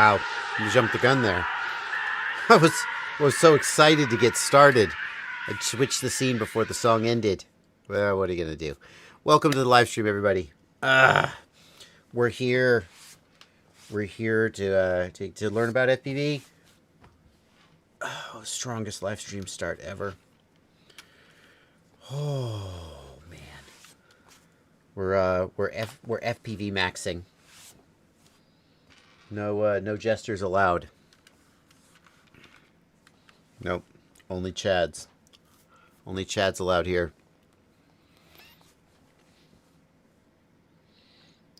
Wow, you jumped the gun there. I was so excited to get started. I switched the scene before the song ended. Well, what are you gonna do? Welcome to the live stream, everybody. We're here. We're here to learn about FPV. Oh, strongest live stream start ever. Oh man, we're FPV maxing. No jesters allowed. Nope, only Chads. Only Chads allowed here.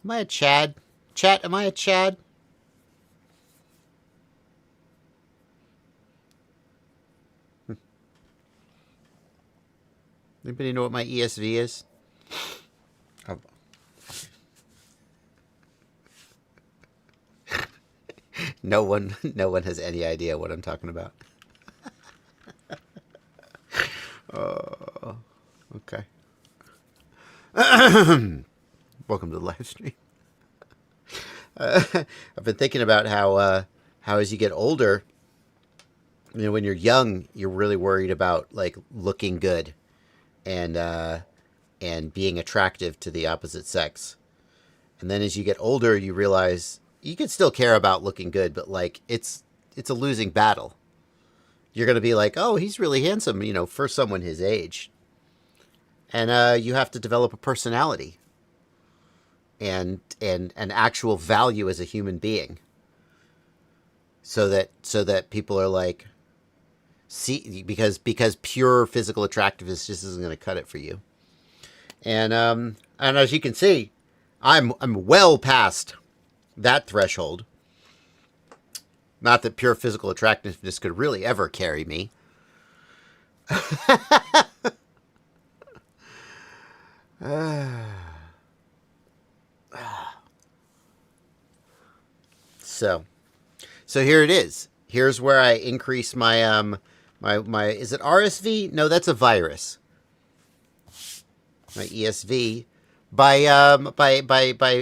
Am I a Chad? Chat, am I a Chad? Anybody know what my ESV is? Oh. No one has any idea what I'm talking about. Oh, okay. Welcome to the live stream. I've been thinking about how as you get older, you know, when you're young, you're really worried about like looking good and being attractive to the opposite sex. And then as you get older, you realize you can still care about looking good, but like it's a losing battle. You're going to be like, oh, he's really handsome, you know, for someone his age. And you have to develop a personality and an actual value as a human being. So that people are like, see, because pure physical attractiveness just isn't going to cut it for you. And as you can see, I'm well past that threshold. Not that pure physical attractiveness could really ever carry me. So here it is. Here's where I increase my my is it RSV? No, that's a virus. My ESV by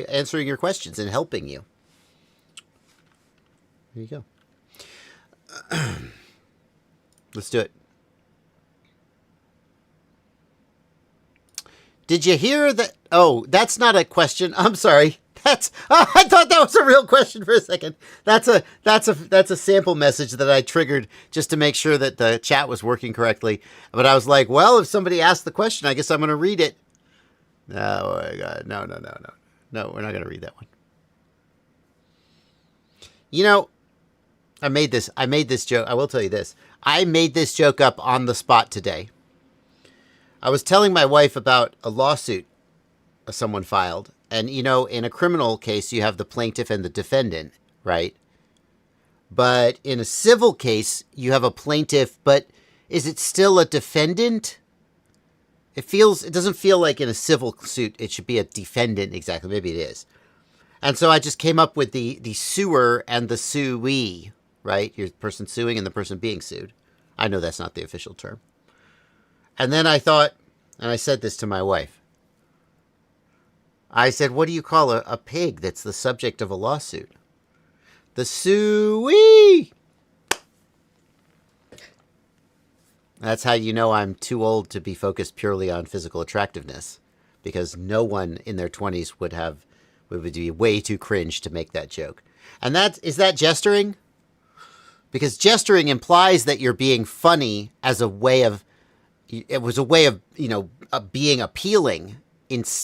answering your questions and helping you. There you go. Let's do it. Did you hear that? Oh, that's not a question. I'm sorry. I thought that was a real question for a second. That's a sample message that I triggered just to make sure that the chat was working correctly. But I was like, well, if somebody asked the question, I guess I'm going to read it. No, no, we're not going to read that one. You know, I made this joke. I will tell you this. I made this joke up on the spot today. I was telling my wife about a lawsuit someone filed. And, you know, in a criminal case, you have the plaintiff and the defendant, right? But in a civil case, you have a plaintiff, but is it still a defendant? It doesn't feel like in a civil suit, it should be a defendant exactly. Maybe it is. And so I just came up with the suer and the suee, right? You're the person suing and the person being sued. I know that's not the official term. And then I thought, and I said this to my wife. I said, what do you call a pig that's the subject of a lawsuit? The suey! That's how you know I'm too old to be focused purely on physical attractiveness. Because no one in their 20s would be way too cringe to make that joke. And is that gesturing? Because gesturing implies that you're being funny as a way of, it was a way of, you know, being appealing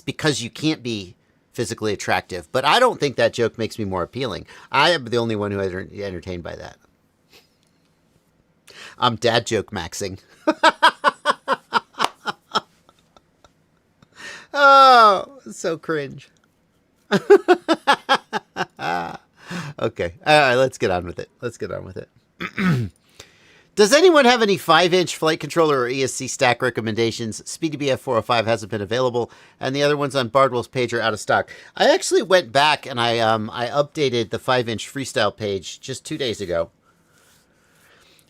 because you can't be physically attractive. But I don't think that joke makes me more appealing. I am the only one who is entertained by that. I'm dad joke maxing. Oh, so cringe. Okay. All right, let's get on with it. Does anyone have any 5-inch flight controller or ESC stack recommendations? SpeedyBF 405 hasn't been available, and the other ones on Bardwell's page are out of stock. I actually went back and I updated the 5-inch freestyle page just 2 days ago.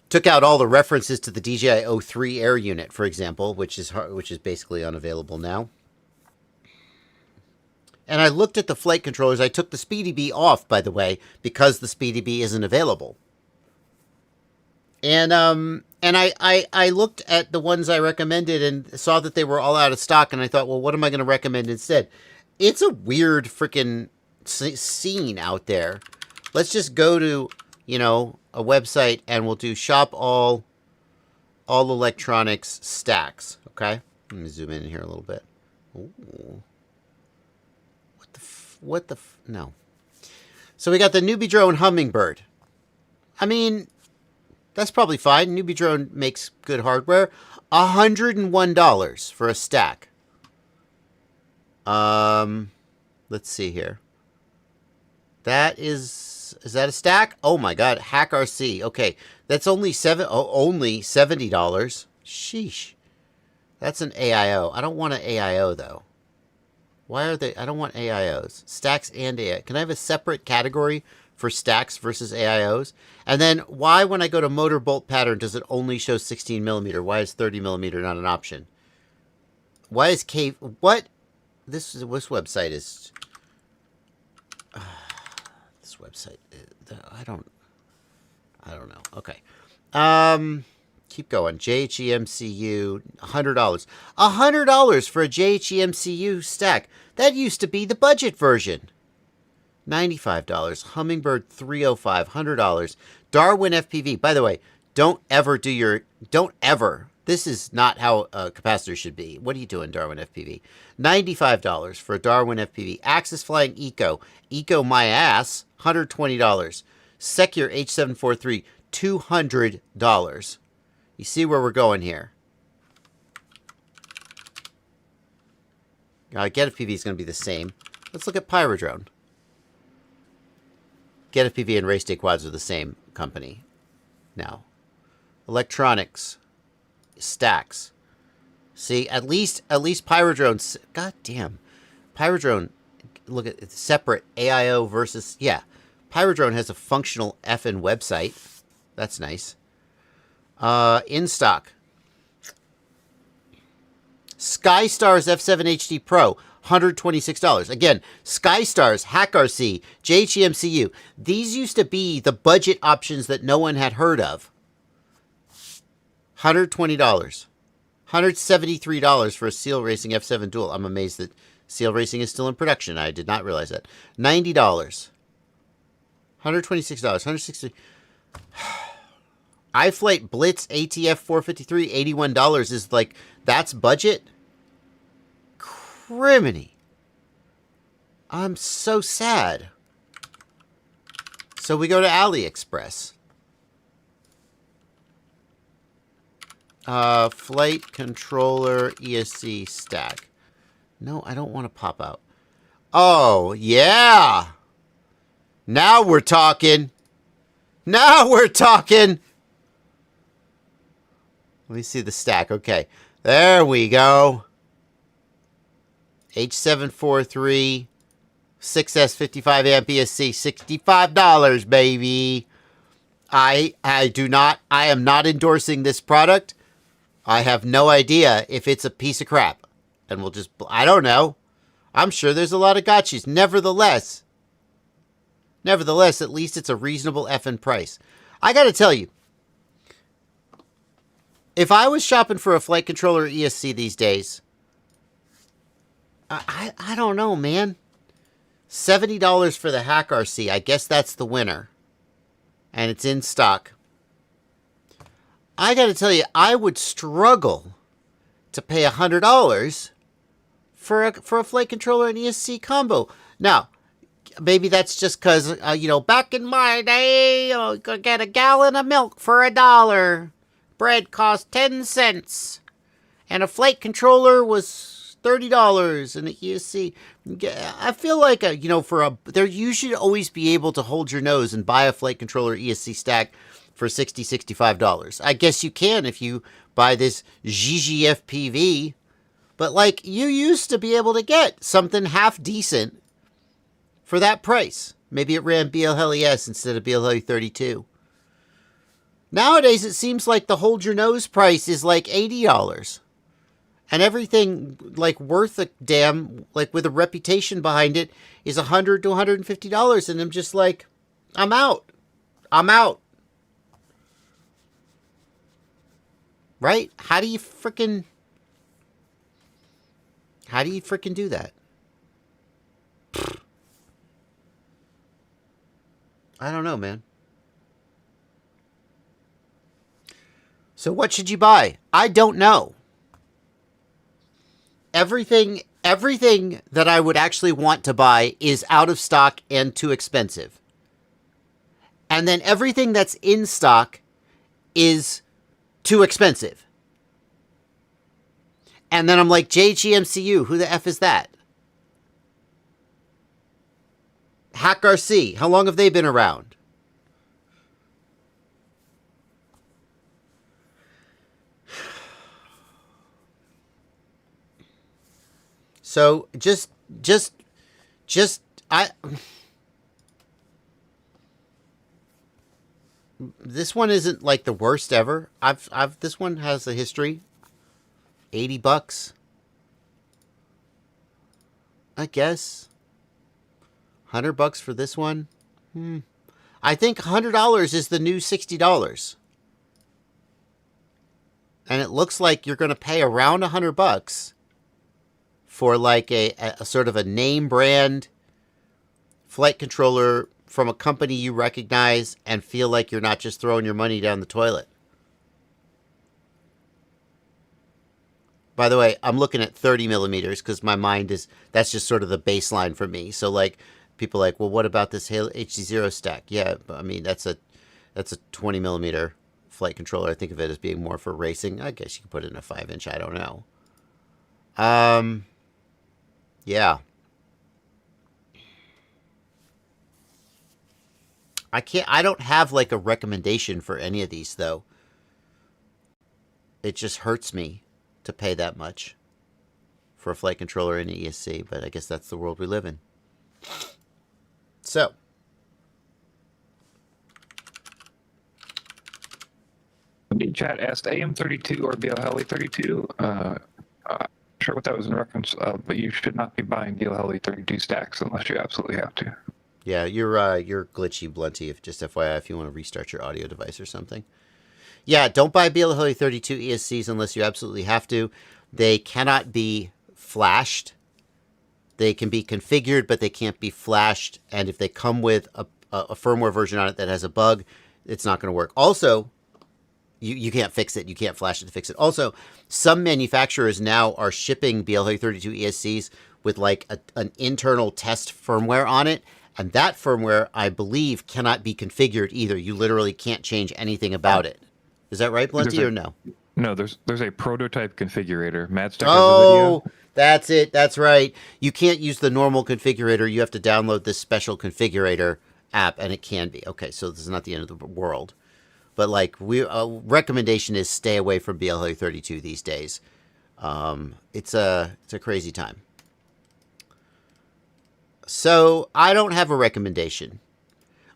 Took out all the references to the DJI O3 air unit, for example, which is basically unavailable now. And I looked at the flight controllers. I took the Speedy Bee off, by the way, because the Speedy Bee isn't available. And I looked at the ones I recommended and saw that they were all out of stock. And I thought, well, what am I going to recommend instead? It's a weird freaking scene out there. Let's just go to, you know, a website and we'll do shop all electronics stacks. Okay. Let me zoom in here a little bit. Ooh. No. So we got the Newbie Drone Hummingbird. I mean, that's probably fine. Newbie Drone makes good hardware. $101 for a stack. Let's see here. That is that a stack? Oh my God, Hack RC. Okay, that's only only $70. Sheesh. That's an AIO. I don't want an AIO though. Why are they? I don't want AIOs. Stacks and AI. Can I have a separate category for stacks versus AIOs? And then why, when I go to motor bolt pattern, does it only show 16 millimeter? Why is 30 millimeter not an option? Why is what? This website is. This website. I don't know. Okay. Keep going. JHEMCU, $100. $100 for a JHEMCU stack. That used to be the budget version. $95. Hummingbird 305, $100. Darwin FPV. By the way, don't ever. This is not how a capacitor should be. What are you doing, Darwin FPV? $95 for a Darwin FPV. Axis Flying Eco. Eco my ass. $120. Secure H743. $200. You see where we're going here. Get FPV is going to be the same. Let's look at Pyrodrone. Get FPV and Race Day Quads are the same company. Now, electronics, stacks. See, at least Pyrodrone. God damn, Pyrodrone. Look at separate AIO versus Pyrodrone has a functional effing website. That's nice. In stock. SkyStars F7 HD Pro, $126. Again, SkyStars, Hack RC, JHEMCU. These used to be the budget options that no one had heard of. $120. $173 for a Seal Racing F7 Dual. I'm amazed that Seal Racing is still in production. I did not realize that. $90. $126. $160. iFlight Blitz ATF 453, $81 is like, that's budget? Criminy. I'm so sad. So we go to AliExpress. Flight controller ESC stack. No, I don't want to pop out. Oh, yeah. Now we're talking. Now we're talking. Let me see the stack. Okay. There we go. H743 6S55 amp ESC, $65, baby. I am not endorsing this product. I have no idea if it's a piece of crap. And we'll just, I don't know. I'm sure there's a lot of gotchas. Nevertheless, at least it's a reasonable effing price. I got to tell you, if I was shopping for a flight controller ESC these days, I don't know, man. $70 for the Hack RC. I guess that's the winner. And it's in stock. I got to tell you, I would struggle to pay $100 for a flight controller and ESC combo. Now, maybe that's just because, back in my day, you could get a gallon of milk for $1. Bread cost 10 cents. And a flight controller was $30 and the ESC. I feel like, you should always be able to hold your nose and buy a flight controller ESC stack for $60, $65. I guess you can if you buy this GGFPV. But, you used to be able to get something half decent for that price. Maybe it ran BLHeli-S instead of BLHeli-32. Nowadays, it seems like the hold your nose price is like $80. And everything like worth a damn, like with a reputation behind it, is $100 to $150, and I'm just like, I'm out. I'm out. Right? How do you freaking do that? I don't know, man. So what should you buy? I don't know. Everything that I would actually want to buy is out of stock and too expensive. And then everything that's in stock is too expensive. And then I'm like, JGMCU, who the F is that? Hack RC, how long have they been around? So just this one isn't like the worst ever. This one has a history. $80, I guess. $100 for this one. I think $100 is the new $60. And it looks like you're going to pay around $100 for like a sort of a name brand flight controller from a company you recognize and feel like you're not just throwing your money down the toilet. By the way, I'm looking at 30 millimeters because my mind is, that's just sort of the baseline for me. So like people are like, well, what about this Halo HD0 stack? Yeah, I mean, that's a 20 millimeter flight controller. I think of it as being more for racing. I guess you could put it in a 5-inch. I don't know. Yeah. I don't have like a recommendation for any of these though. It just hurts me to pay that much for a flight controller in ESC, but I guess that's the world we live in. So. The chat asked AM32 or BLHeli32. Sure what that was in reference of, but you should not be buying BLHeli32 stacks unless you absolutely have to. Yeah, you're glitchy, Blunty. If just FYI, if you want to restart your audio device or something. Yeah, don't buy BLHeli32 ESCs unless you absolutely have to. They cannot be flashed. They can be configured, but they can't be flashed. And if they come with a firmware version on it that has a bug, it's not going to work. Also, you can't fix it. You can't flash it to fix it. Also, some manufacturers now are shipping BLHeli32 ESCs with like an internal test firmware on it. And that firmware, I believe, cannot be configured either. You literally can't change anything about it. Is that right, Blunty, or no? No, there's a prototype configurator. Madstack has Oh, a video. that's it. That's right. You can't use the normal configurator. You have to download this special configurator app, and it can be. Okay, so this is not the end of the world. But like, recommendation is stay away from BLHeli32 these days. It's a crazy time. So I don't have a recommendation.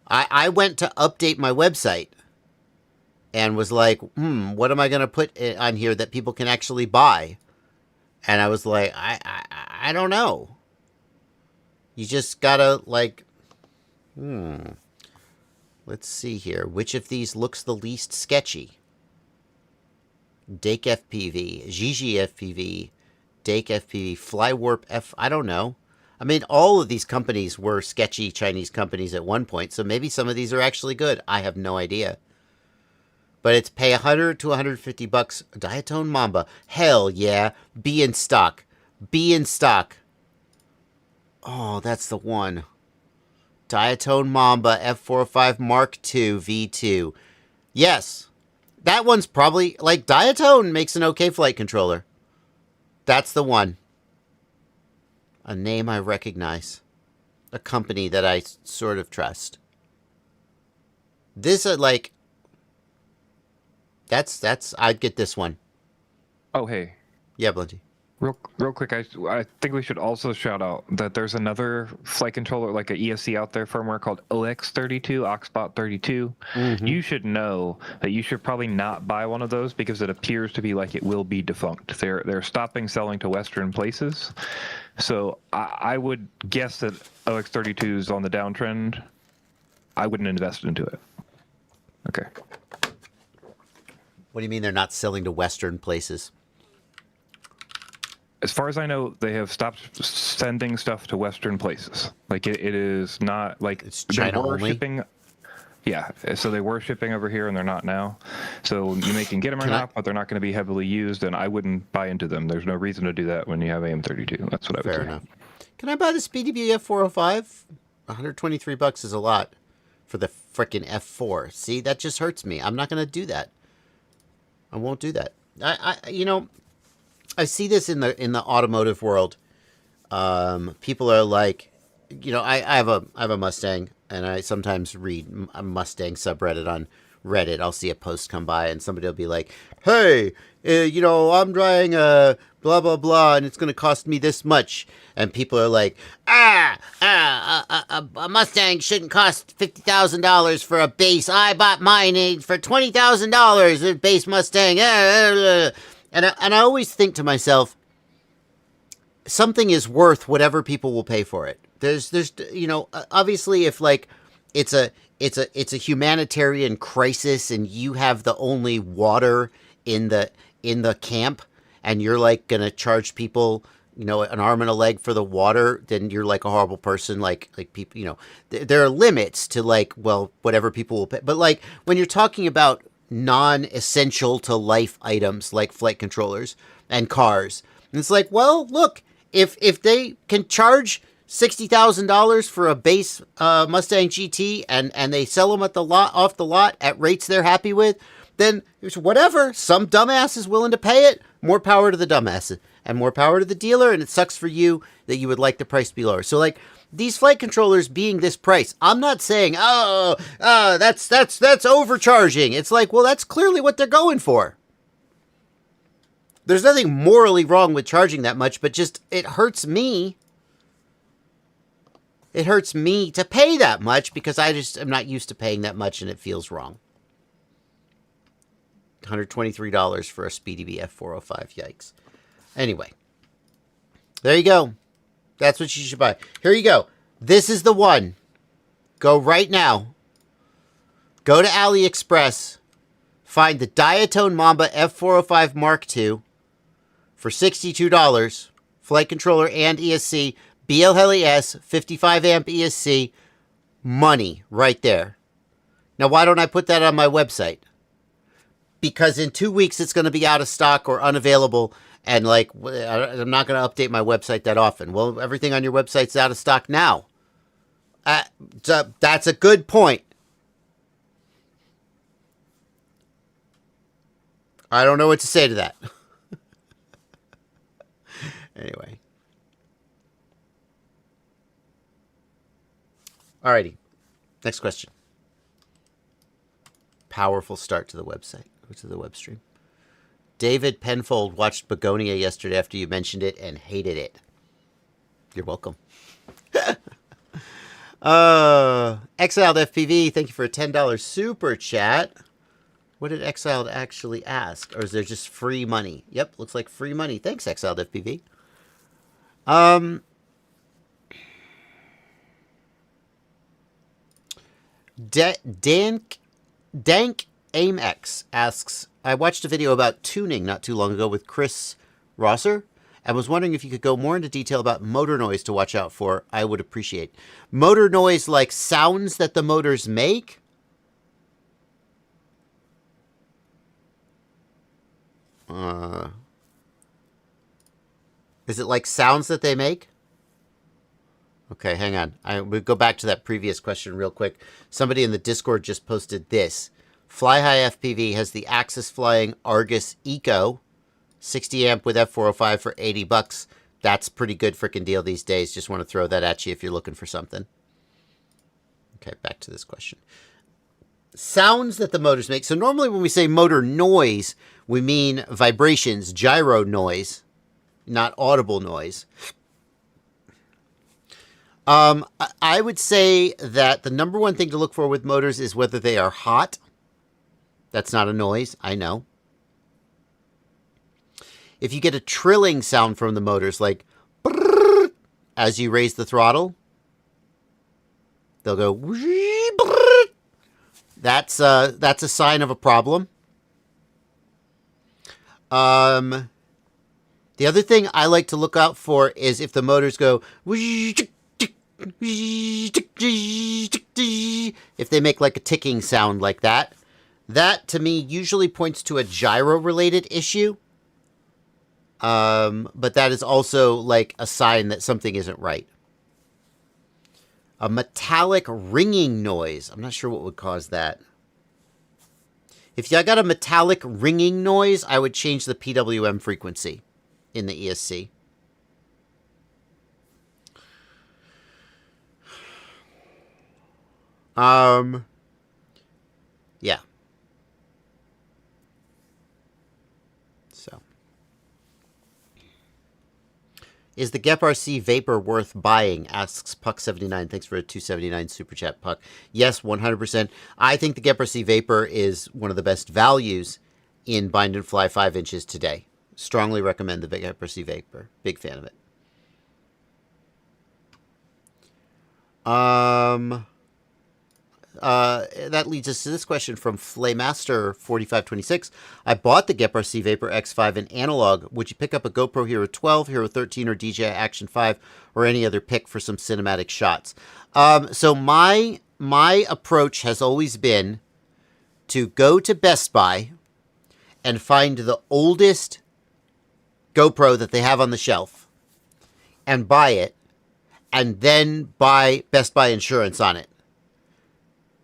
I went to update my website and was like, what am I going to put on here that people can actually buy? And I was like, I don't know. You just gotta like, let's see here. Which of these looks the least sketchy? Dake FPV, GG FPV, Dake FPV, Flywarp F, I don't know. I mean, all of these companies were sketchy Chinese companies at one point, so maybe some of these are actually good. I have no idea. But it's pay $100 to $150. Diatone Mamba. Hell yeah. Be in stock. Be in stock. Oh, that's the one. Diatone Mamba F405 Mark II V2. Yes. That one's probably, like, Diatone makes an okay flight controller. That's the one. A name I recognize. A company that I sort of trust. This, like... That's, I'd get this one. Oh, hey. Yeah, Blunty. Real quick, I think we should also shout out that there's another flight controller, like a ESC out there, firmware called OX32, Oxbot 32. You should know that you should probably not buy one of those because it appears to be like it will be defunct. They're stopping selling to Western places. So I would guess that OX32 is on the downtrend. I wouldn't invest into it. Okay. What do you mean they're not selling to Western places? As far as I know, they have stopped sending stuff to Western places. Like it is not like it's China only. Shipping. Yeah, so they were shipping over here and they're not now. So you can get them or not, but they're not going to be heavily used, and I wouldn't buy into them. There's no reason to do that when you have AM32. That's what I would say. Fair enough. Can I buy this BDB F405? $123 is a lot for the frickin' F4. See, that just hurts me. I'm not going to do that. I won't do that. I see this in the automotive world. People are like, I have a Mustang, and I sometimes read a Mustang subreddit on Reddit. I'll see a post come by, and somebody will be like, "Hey, I'm driving a blah blah blah, and it's going to cost me this much." And people are like, a Mustang shouldn't cost $50,000 for a base. I bought mine for $20,000. A base Mustang. And I always think to myself, something is worth whatever people will pay for it. There's obviously if like it's a humanitarian crisis and you have the only water in the camp and you're like gonna charge people an arm and a leg for the water, then you're like a horrible person. Like people, there are limits to like, well, whatever people will pay. But like when you're talking about non-essential to life items like flight controllers and cars, and it's like, well, look, if they can charge $60,000 for a base Mustang GT and they sell them off the lot at rates they're happy with, then it's whatever. Some dumbass is willing to pay it. More power to the dumbass and more power to the dealer. And it sucks for you that you would like the price to be lower. So like these flight controllers being this price, I'm not saying, that's overcharging. It's like, well, that's clearly what they're going for. There's nothing morally wrong with charging that much, but just it hurts me. It hurts me to pay that much because I just am not used to paying that much and it feels wrong. $123 for a Speedy F405. Yikes. Anyway, there you go. That's what you should buy. Here you go. This is the one. Go right now. Go to AliExpress. Find the Diatone Mamba F405 Mark II for $62. Flight controller and ESC. BL Heli S, 55 amp ESC. Money right there. Now, why don't I put that on my website? Because in 2 weeks, it's going to be out of stock or unavailable. And like, I'm not going to update my website that often. Well, everything on your website's out of stock now. That's a good point. I don't know what to say to that. Anyway. Alrighty. Next question. Powerful start to the website. Go to the web stream. David Penfold watched Begonia yesterday after you mentioned it and hated it. You're welcome. Exiled FPV, thank you for a $10 super chat. What did Exiled actually ask? Or is there just free money? Yep, looks like free money. Thanks, Exiled FPV. Dank AimX asks, I watched a video about tuning not too long ago with Chris Rosser and was wondering if you could go more into detail about motor noise to watch out for. I would appreciate. Motor noise like sounds that the motors make? Is it like sounds that they make? Okay, hang on. We'll go back to that previous question real quick. Somebody in the Discord just posted this. Fly High FPV has the Axis Flying Argus Eco, 60 amp with F405 for $80. That's pretty good freaking deal these days. Just want to throw that at you if you're looking for something. Okay, back to this question. Sounds that the motors make. So normally when we say motor noise, we mean vibrations, gyro noise. not audible noise. I would say that the number one thing to look for with motors is whether they are hot. That's not a noise, I know. If you get a trilling sound from the motors, like brrr, as you raise the throttle, they'll go brrr. That's a sign of a problem. The other thing I like to look out for is if the motors go if they make like a ticking sound like that. That to me usually points to a gyro related issue. But that is also like a sign that something isn't right. A metallic ringing noise. I'm not sure what would cause that. If you got a metallic ringing noise, I would change the PWM frequency in the ESC. Yeah. So. Is the GEP-RC Vapor worth buying? Asks Puck79. Thanks for a 279 Super Chat, Puck. Yes, 100%. I think the GEP-RC Vapor is one of the best values in Bind and Fly 5 inches today. Strongly recommend the GEP-RC Vapor. Big fan of it. That leads us to this question from Flaymaster4526. I bought the GEP-RC Vapor X5 in analog. Would you pick up a GoPro Hero 12, Hero 13, or DJI Action 5, or any other pick for some cinematic shots? So my approach has always been to go to Best Buy and find the oldest GoPro that they have on the shelf and buy it, and then buy Best Buy insurance on it.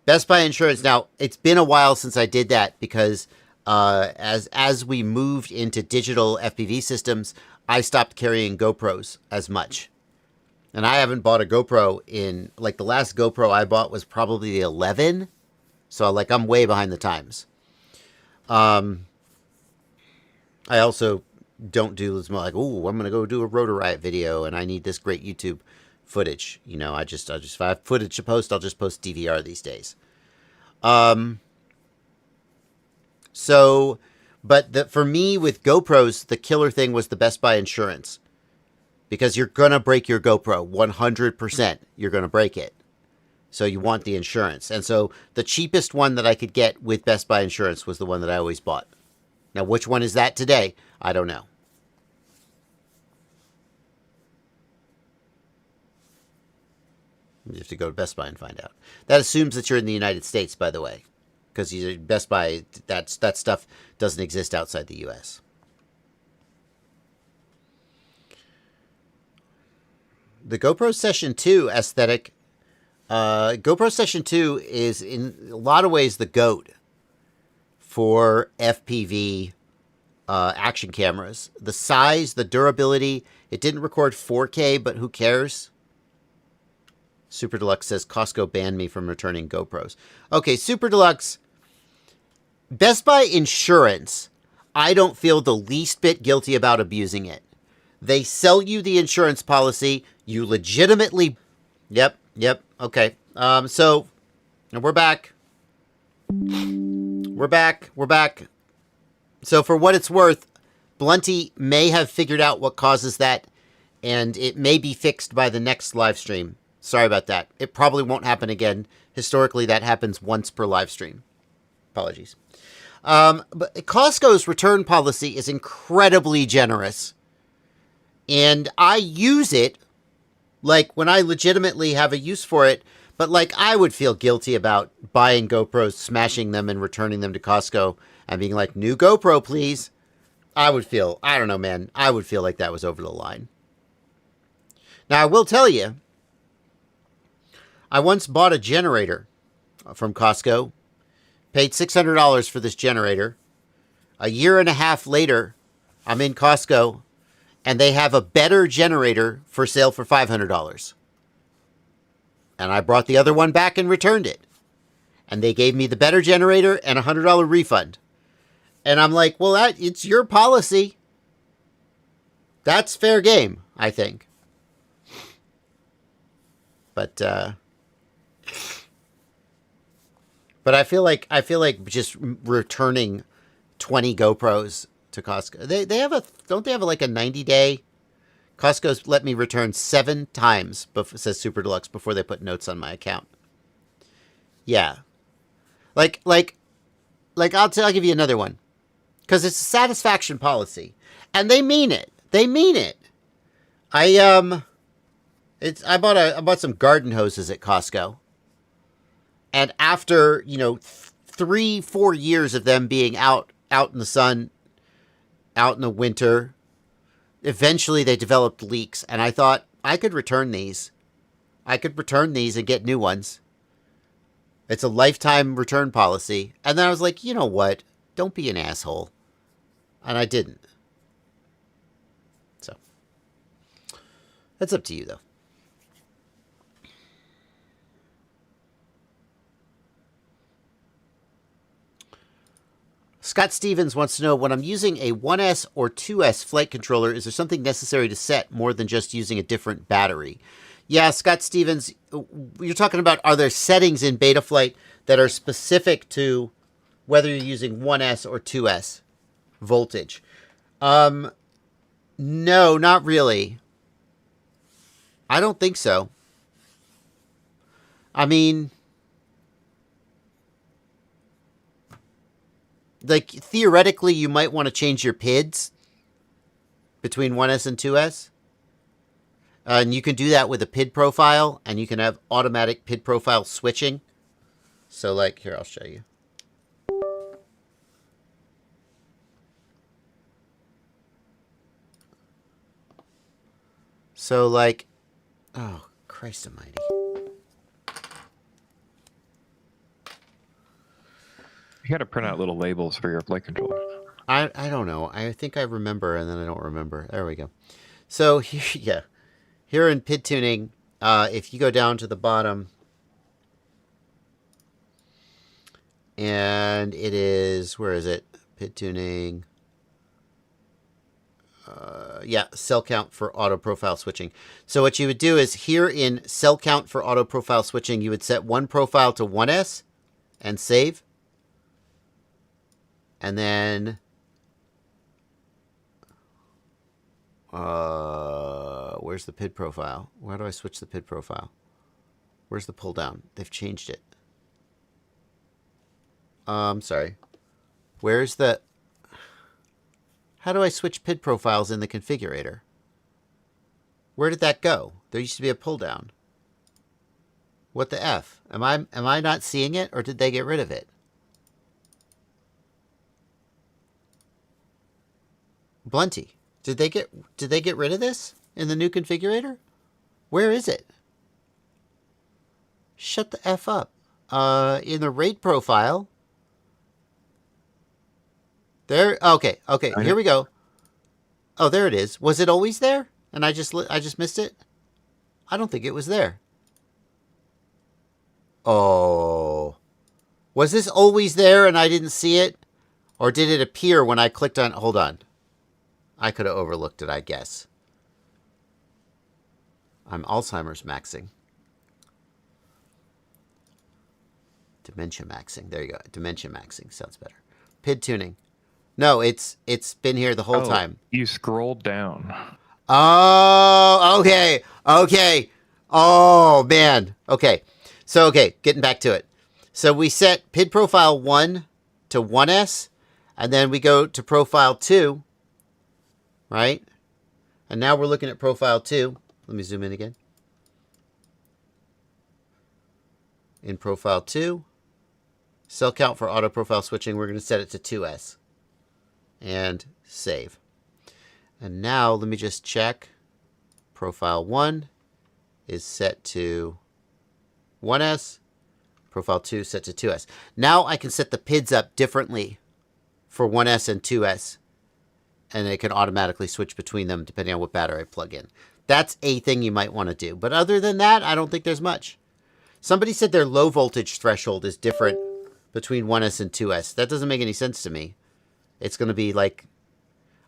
Best Buy insurance. Now, it's been a while since I did that because as we moved into digital FPV systems, I stopped carrying GoPros as much. And I haven't bought a GoPro in, like, the last GoPro I bought was probably the 11. So, like, I'm way behind the times. I also don't do as much, like, oh, I'm going to go do a Rotor Riot video and I need this great YouTube footage. You know, I just if I have footage to post, I'll just post DVR these days. So, but for me with GoPros, the killer thing was the Best Buy insurance, because you're going to break your GoPro 100%. You're going to break it. So you want the insurance. And so the cheapest one that I could get with Best Buy insurance was the one that I always bought. Now, which one is that today? I don't know. You have to go to Best Buy and find out. That assumes that you're in the United States, by the way, because Best Buy, that stuff doesn't exist outside the U.S. The GoPro Session 2 aesthetic. GoPro Session 2 is in a lot of ways the GOAT for FPV action cameras. The size, the durability. It didn't record 4K, but who cares? Super Deluxe says Costco banned me from returning GoPros. Okay, Super Deluxe. Best Buy insurance, I don't feel the least bit guilty about abusing it. They sell you the insurance policy. You legitimately... Yep. Okay. So, we're back. We're back. So, for what it's worth, Blunty may have figured out what causes that, and it may be fixed by the next live stream. Sorry about that. It probably won't happen again. Historically, that happens once per live stream. Apologies. But Costco's return policy is incredibly generous. And I use it, like, when I legitimately have a use for it. But, like, I would feel guilty about buying GoPros, smashing them, and returning them to Costco, and being like, new GoPro, please. I would feel, I don't know, man. I would feel like that was over the line. Now, I will tell you, I once bought a generator from Costco, paid $600 for this generator. A year and a half later, I'm in Costco, and they have a better generator for sale for $500. And I brought the other one back and returned it. And they gave me the better generator and a $100 refund. And I'm like, well, it's your policy. That's fair game, I think. But I feel like just returning 20 GoPros to Costco. They have a don't they have like a 90-day? Costco's let me return 7 times, says Super Deluxe, before they put notes on my account. Yeah. Like I'll give you another one. Because it's a satisfaction policy. And they mean it. They mean it. I bought some garden hoses at Costco. And after, 3-4 years of them being out in the sun, out in the winter, eventually they developed leaks. And I thought, I could return these. I could return these and get new ones. It's a lifetime return policy. And then I was like, you know what? Don't be an asshole. And I didn't. So, that's up to you, though. Scott Stevens wants to know, when I'm using a 1S or 2S flight controller, is there something necessary to set more than just using a different battery? Yeah, Scott Stevens, you're talking about, are there settings in Betaflight that are specific to whether you're using 1S or 2S voltage? No, not really. I don't think so. I mean, like, theoretically, you might want to change your PIDs between 1S and 2S. And you can do that with a PID profile, and you can have automatic PID profile switching. So, like, here, I'll show you. So, like, oh, Christ almighty. You got to print out little labels for your flight controller. I don't know. I think I remember, and then I don't remember. There we go. So, here, yeah. Here in PID tuning, if you go down to the bottom, and it is, where is it? PID tuning. Yeah, cell count for auto profile switching. So what you would do is here in cell count for auto profile switching, you would set one profile to 1S and save. And then where's the PID profile? Where do I switch the PID profile? Where's the pull down? They've changed it. Sorry. Where's the... How do I switch PID profiles in the configurator? Where did that go? There used to be a pull down. What the F? Am I not seeing it, or did they get rid of it? Blunty, did they get rid of this in the new configurator? Where is it? Shut the F up. In the rate profile. There. Okay. Here we go. Oh, there it is. Was it always there? And I just missed it? I don't think it was there. Oh. Was this always there and I didn't see it? Or did it appear when I clicked on... Hold on. I could have overlooked it, I guess. I'm Alzheimer's maxing. Dementia maxing. There you go. Dementia maxing. Sounds better. PID tuning. No, it's been here the whole time. You scrolled down. Oh, okay. Oh, man. Okay. So, getting back to it. So we set PID profile 1 to 1S, and then we go to profile 2, right? And now we're looking at profile 2. Let me zoom in again. In profile 2, cell count for auto profile switching, we're going to set it to 2S. And save. And now let me just check. Profile 1 is set to 1S. Profile 2 set to 2S. Now I can set the PIDs up differently for 1S and 2S. And it can automatically switch between them depending on what battery I plug in. That's a thing you might want to do. But other than that, I don't think there's much. Somebody said their low voltage threshold is different between 1S and 2S. That doesn't make any sense to me. It's going to be like...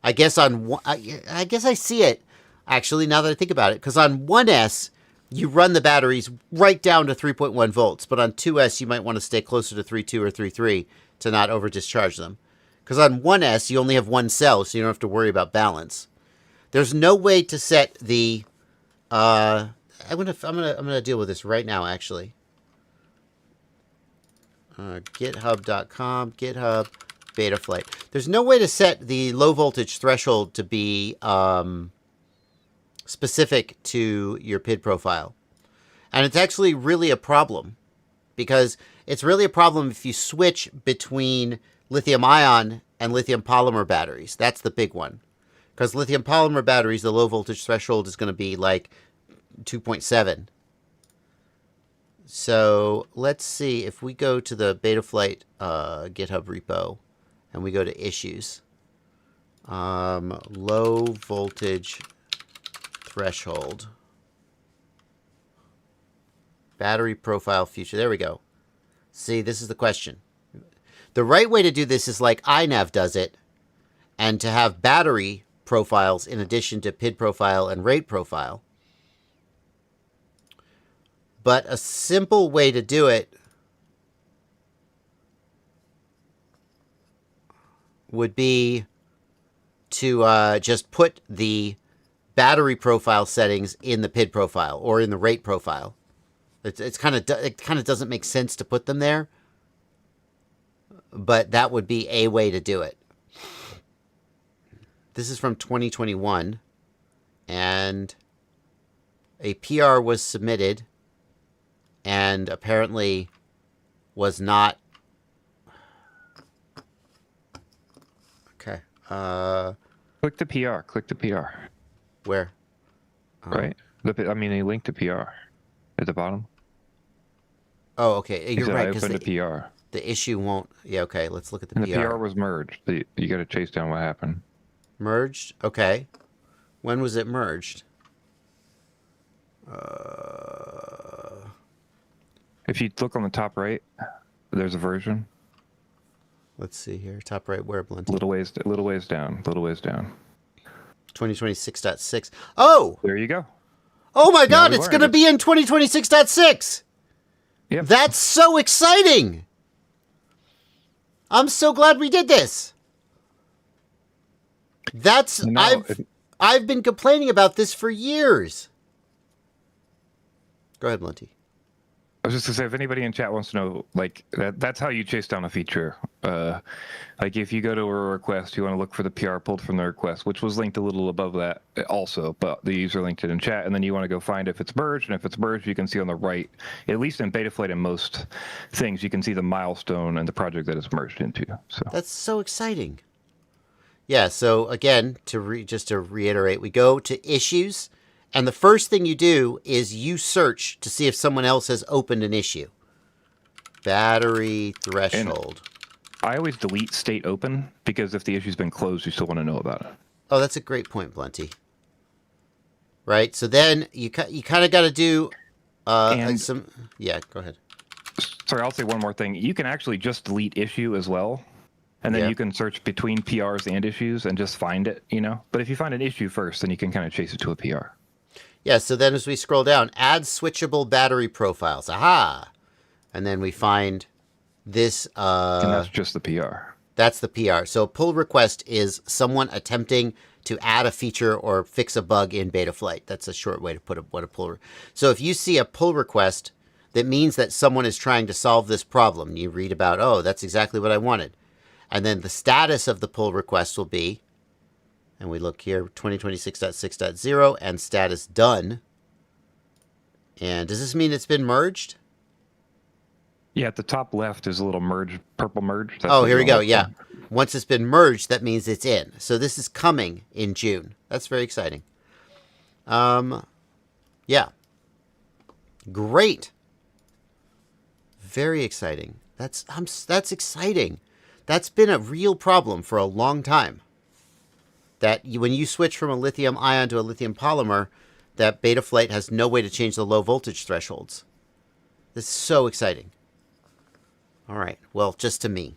I guess I guess I see it, actually, now that I think about it. Because on 1S, you run the batteries right down to 3.1 volts. But on 2S, you might want to stay closer to 3.2 or 3.3 to not over-discharge them. Because on 1S, you only have one cell, so you don't have to worry about balance. There's no way to set the... I'm gonna deal with this right now, actually. GitHub.com, GitHub, Betaflight. There's no way to set the low voltage threshold to be specific to your PID profile. And it's actually really a problem, because it's really a problem if you switch between lithium ion and lithium polymer batteries. That's the big one. Because lithium polymer batteries, the low voltage threshold is going to be like 2.7. So let's see if we go to the Betaflight GitHub repo and we go to issues. Low voltage threshold. Battery profile future. There we go. See, this is the question. The right way to do this is like iNav does it, and to have battery profiles in addition to PID profile and rate profile. But a simple way to do it would be to just put the battery profile settings in the PID profile or in the rate profile. It kind of doesn't make sense to put them there, but that would be a way to do it. This is from 2021, and a PR was submitted and apparently was not... Okay. Click the PR. Click the PR. Where? Right. I mean, a link to PR at the bottom. Oh, okay. You're right. I opened a PR. The issue won't... Yeah, okay. Let's look at the and PR. The PR was merged. You got to chase down what happened. Merged? Okay. When was it merged? If you look on the top right, there's a version. Let's see here. Top right, where, Blinty? Little ways down. 2026.6. Oh! There you go. Oh my God, it's going to be in 2026.6! Yep. That's so exciting! I'm so glad we did this. I've been complaining about this for years. Go ahead, Blinty. I was just gonna say, if anybody in chat wants to know, like that's how you chase down a feature. Like if you go to a request, you want to look for the PR pulled from the request, which was linked a little above that also, but the user linked it in chat, and then you want to go find if it's merged, and if it's merged, you can see on the right, at least in Betaflight and most things, you can see the milestone and the project that it's merged into. So that's so exciting. Yeah. So again, just to reiterate, we go to issues. And the first thing you do is you search to see if someone else has opened an issue. Battery threshold. And I always delete state open, because if the issue's been closed, you still want to know about it. Oh, that's a great point, Blinty. Right? So then you kind of got to do some... Yeah, go ahead. Sorry, I'll say one more thing. You can actually just delete issue as well. And then you can search between PRs and issues and just find it, But if you find an issue first, then you can kind of chase it to a PR. Yeah, so then as we scroll down, add switchable battery profiles. Aha! And then we find this... and that's just the PR. That's the PR. So a pull request is someone attempting to add a feature or fix a bug in Betaflight. That's a short way to put what a pull... So if you see a pull request, that means that someone is trying to solve this problem. You read about, oh, that's exactly what I wanted. And then the status of the pull request will be... And we look here, 2026.6.0 and status done. And does this mean it's been merged? Yeah, at the top left is a little purple merge. Oh, here we go. Yeah. Once it's been merged, that means it's in. So this is coming in June. That's very exciting. Yeah. Great. Very exciting. That's exciting. That's been a real problem for a long time. That when you switch from a lithium ion to a lithium polymer, that Betaflight has no way to change the low voltage thresholds. This is so exciting. All right. Well, just to me.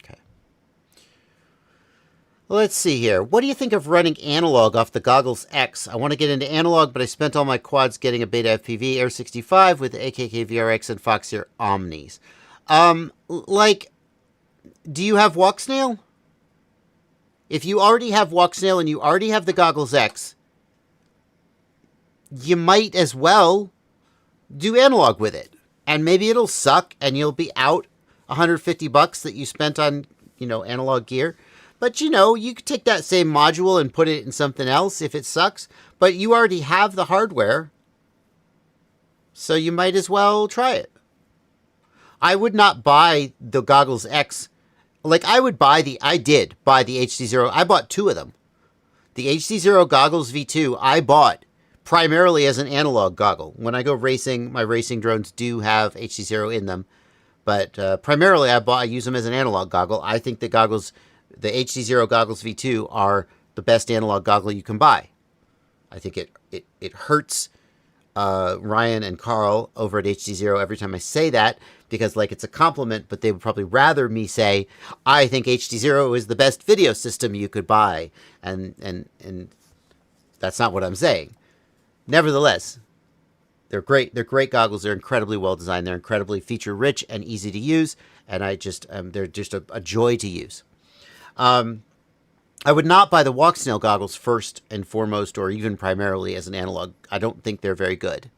Okay. Let's see here. What do you think of running analog off the Goggles X? I want to get into analog, but I spent all my quads getting a Beta FPV Air 65 with the AKK VRX and Foxeer Omnis. Do you have Walksnail? If you already have Walksnail and you already have the Goggles X, you might as well do analog with it. And maybe it'll suck and you'll be out $150 that you spent on, analog gear. But, you could take that same module and put it in something else if it sucks. But you already have the hardware, so you might as well try it. I would not buy the Goggles X. I did buy the HD0. I bought two of them. The HD0 Goggles V2 I bought primarily as an analog goggle. When I go racing, my racing drones do have HD0 in them. But primarily I use them as an analog goggle. I think the HD0 Goggles V2 are the best analog goggle you can buy. I think it hurts Ryan and Carl over at HD0 every time I say that, because it's a compliment, but they would probably rather me say, I think HD0 is the best video system you could buy. And that's not what I'm saying. Nevertheless, they're great. They're great goggles. They're incredibly well designed. They're incredibly feature rich and easy to use. And they're just a joy to use. I would not buy the Walksnail goggles first and foremost, or even primarily as an analog. I don't think they're very good.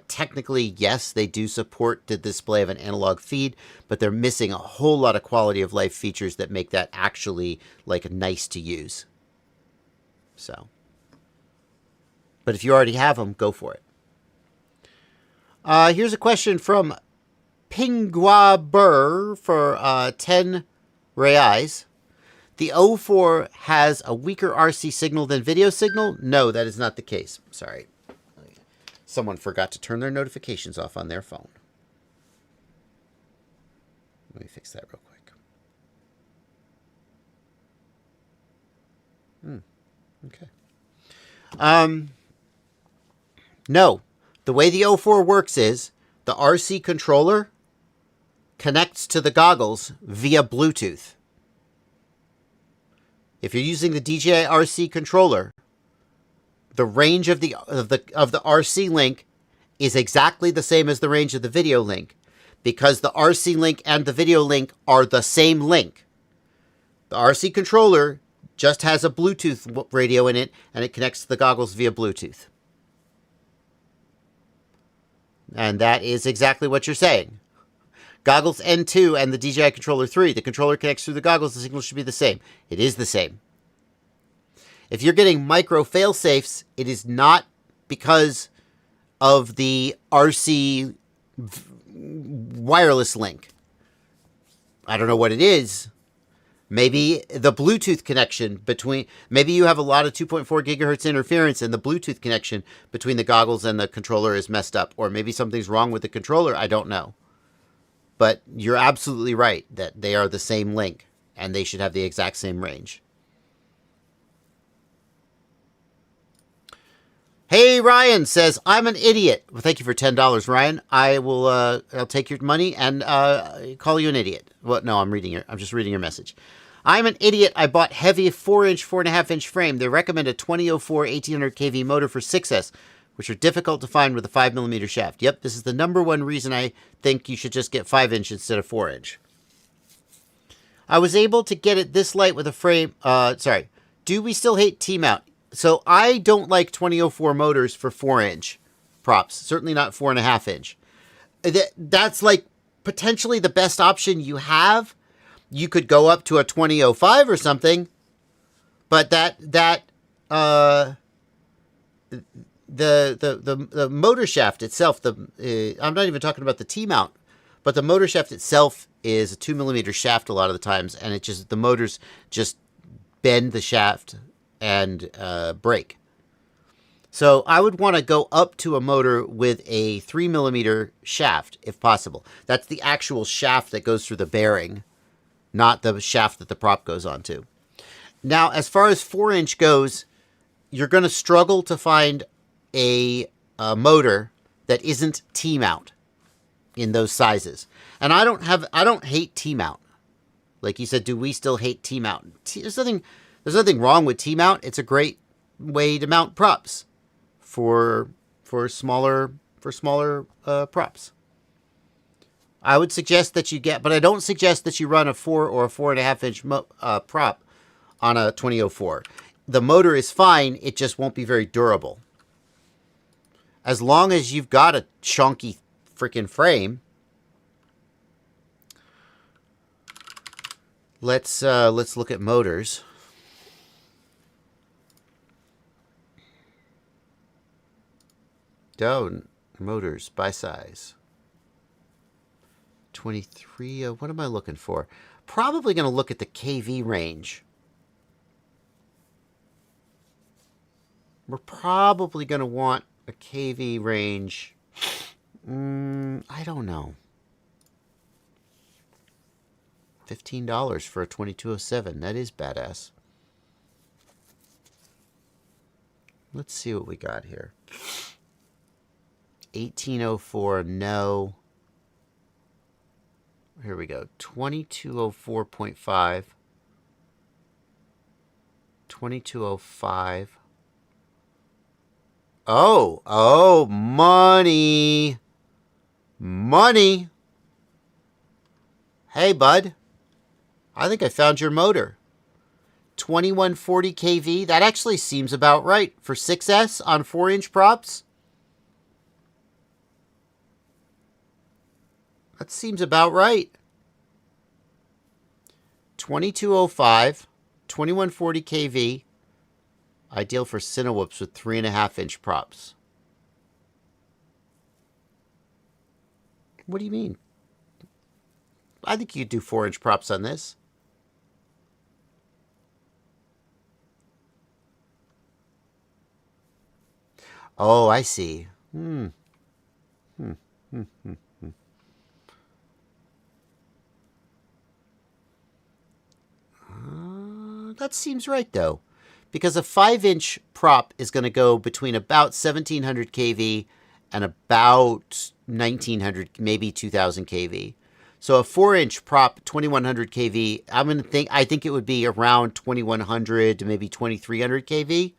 Technically, yes, they do support the display of an analog feed, but they're missing a whole lot of quality of life features that make that actually, nice to use. So. But if you already have them, go for it. Here's a question from Pingua Burr for 10 reais. The 04 has a weaker RC signal than video signal? No, that is not the case. Sorry. Someone forgot to turn their notifications off on their phone. Let me fix that real quick. Okay. No. The way the 04 works is the RC controller connects to the goggles via Bluetooth. If you're using the DJI RC controller, the range of the RC link is exactly the same as the range of the video link, because the RC link and the video link are the same link. The RC controller just has a Bluetooth radio in it, and it connects to the goggles via Bluetooth. And that is exactly what you're saying. Goggles N2 and the DJI Controller 3, the controller connects through the goggles, the signal should be the same. It is the same. If you're getting micro fail-safes, it is not because of the RC wireless link. I don't know what it is. Maybe the Bluetooth connection maybe you have a lot of 2.4 gigahertz interference and the Bluetooth connection between the goggles and the controller is messed up. Or maybe something's wrong with the controller. I don't know. But you're absolutely right that they are the same link and they should have the exact same range. Hey, Ryan says, I'm an idiot. Well, thank you for $10, Ryan. I'll take your money and call you an idiot. Well, no, I'm just reading your message. I'm an idiot. I bought heavy 4-inch, 4.5-inch frame. They recommend a 2004 1800 kV motor for 6S, which are difficult to find with a 5mm shaft. Yep, this is the number one reason I think you should just get 5-inch instead of 4-inch. I was able to get it this light with a frame. Do we still hate T-mount? So I don't like 2004 motors for 4-inch props. Certainly not 4.5-inch. That's potentially the best option you have. You could go up to a 2005 or something, but the motor shaft itself, I'm not even talking about the T-mount, but the motor shaft itself is a 2mm shaft a lot of the times, and the motors just bend the shaft and break. So I would want to go up to a motor with a 3mm shaft if possible. That's the actual shaft that goes through the bearing, not the shaft that the prop goes onto. Now, as far as 4-inch goes, you're going to struggle to find a motor that isn't T-mount in those sizes. And I don't hate T-mount. Like you said, do we still hate T-mount? There's nothing wrong with T-mount. It's a great way to mount props for smaller props. I would suggest that you get, but I don't suggest that you run a 4 or a 4.5 inch prop on a 2004. The motor is fine, it just won't be very durable. As long as you've got a chunky freaking frame. Let's look at motors. Down motors by size. 23. What am I looking for? Probably going to look at the kV range. We're probably going to want a kV range. I don't know. $15 for a 2207. That is badass. Let's see what we got here. 1804, no. Here we go. 2204.5. 2205. Oh, money. Money. Hey, bud. I think I found your motor. 2140 kV. That actually seems about right for 6S on 4-inch props. That seems about right. 2205, 2140 kV. Ideal for Cinewhoops with 3.5 inch props. What do you mean? I think you could do 4-inch props on this. Oh, I see. That seems right, though. Because a 5-inch prop is going to go between about 1700 kV and about 1900, maybe 2000 kV. So a 4-inch prop, 2100 kV, I think it would be around 2100 to maybe 2300 kV.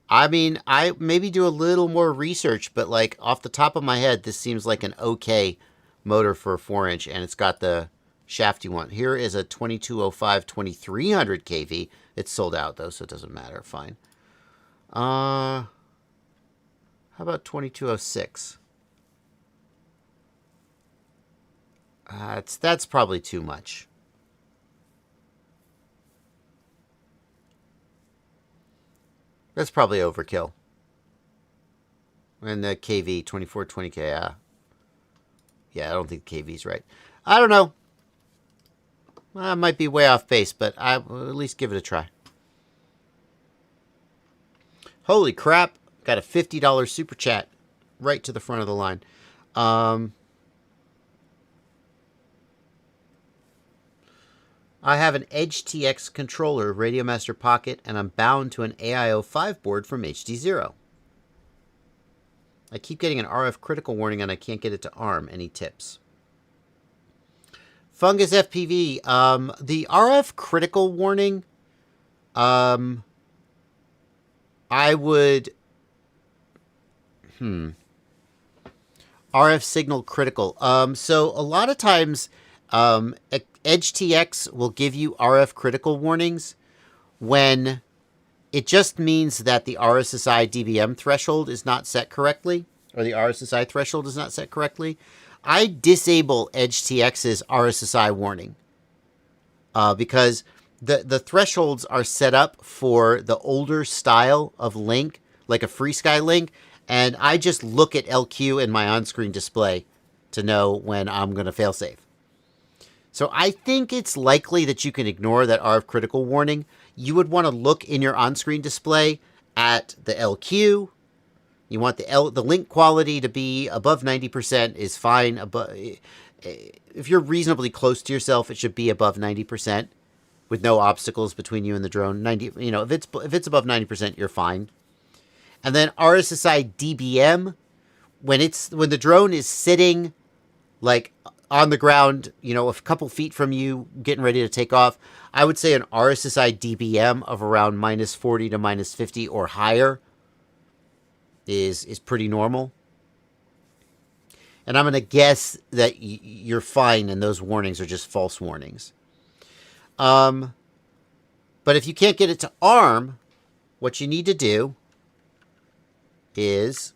I mean, I maybe do a little more research, but like off the top of my head, this seems like an okay motor for a 4-inch, and it's got the shaft you want. Here is a 2205 2300 kV. It's sold out though, so it doesn't matter. Fine. How about 2206? That's probably too much. That's probably overkill. And the KV 2420K. Yeah, I don't think the KV's right. I don't know. I might be way off base, but I will at least give it a try. Holy crap. Got a $50 super chat right to the front of the line. I have an Edge TX controller, Radio Master Pocket, and I'm bound to an AIO5 board from HD0. I keep getting an RF critical warning and I can't get it to ARM. Any tips? Fungus FPV. The RF critical warning, I would... RF signal critical. So a lot of times, Edge TX will give you RF critical warnings when it just means that the RSSI DBM threshold is not set correctly, or the RSSI threshold is not set correctly. I disable Edge TX's RSSI warning because the thresholds are set up for the older style of link, like a FreeSky link, and I just look at LQ in my on-screen display to know when I'm going to failsafe. So I think it's likely that you can ignore that RF critical warning. You would want to look in your on-screen display at the LQ. You want the link quality to be above 90% is fine. If you're reasonably close to yourself, it should be above 90% with no obstacles between you and the drone. If it's above 90%, you're fine. And then RSSI DBM when the drone is sitting like on the ground, a couple feet from you, getting ready to take off, I would say an RSSI DBM of around -40 to -50 or higher is pretty normal. And I'm going to guess that you're fine and those warnings are just false warnings. But if you can't get it to arm, what you need to do is,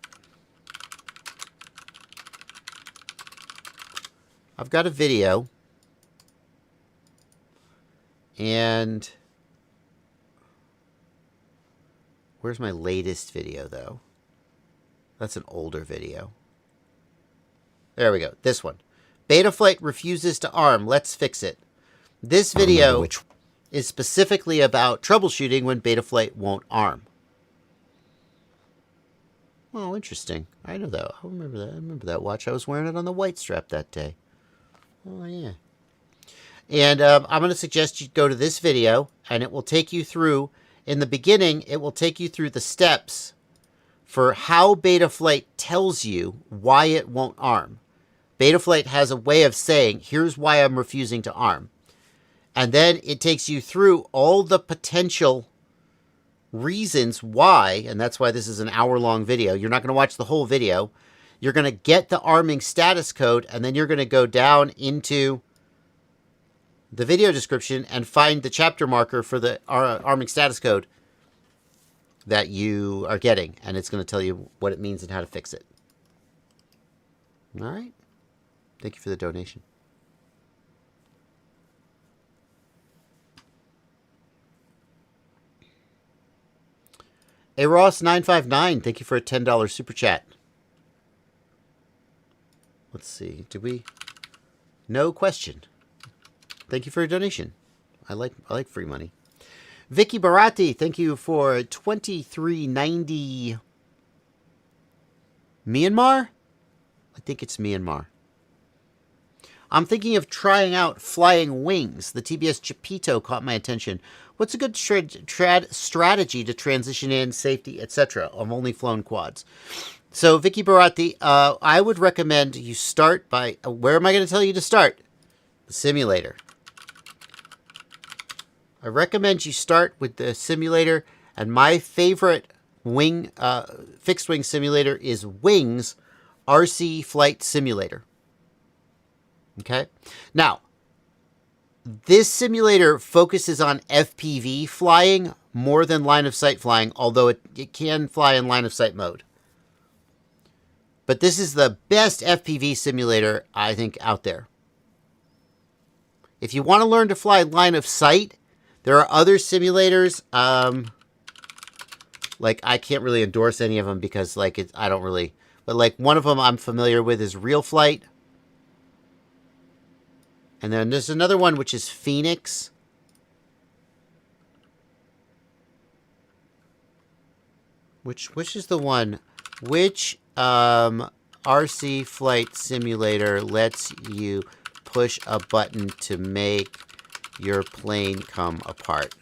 I've got a video, and where's my latest video, though? That's an older video. There we go. This one. Betaflight refuses to arm. Let's fix it. This video is specifically about troubleshooting when Betaflight won't arm. Oh, interesting. I know that. I remember that. I remember that watch. I was wearing it on the white strap that day. Oh, yeah. And I'm going to suggest you go to this video, and it will take you through, in the beginning, it will take you through the steps for how Betaflight tells you why it won't arm. Betaflight has a way of saying, here's why I'm refusing to arm. And then it takes you through all the potential reasons why, and that's why this is an hour-long video. You're not going to watch the whole video. You're going to get the arming status code, and then you're going to go down into the video description and find the chapter marker for the arming status code that you are getting, and it's going to tell you what it means and how to fix it. All right. Thank you for the donation. A Ross959, thank you for a $10 super chat. Let's see. Did we? No question. Thank you for a donation. I like free money. Vicky Barati, thank you for $23.90. Myanmar? I think it's Myanmar. I'm thinking of trying out flying wings. The TBS Chapito caught my attention. What's a good strategy to transition in, safety, etc.? I've only flown quads. So, Vicky Barati, I would recommend you start by... where am I going to tell you to start? The simulator. I recommend you start with the simulator, and my favorite wing, fixed wing simulator is Wings RC Flight Simulator. Okay? Now, this simulator focuses on FPV flying more than line of sight flying, although it can fly in line of sight mode. But this is the best FPV simulator, I think, out there. If you want to learn to fly line of sight, there are other simulators. Like, I can't really endorse any of them because, like, I don't really... But, like, one of them I'm familiar with is Real Flight. And then there's another one, which is Phoenix. Which is the one? Which RC flight simulator lets you push a button to make your plane come apart?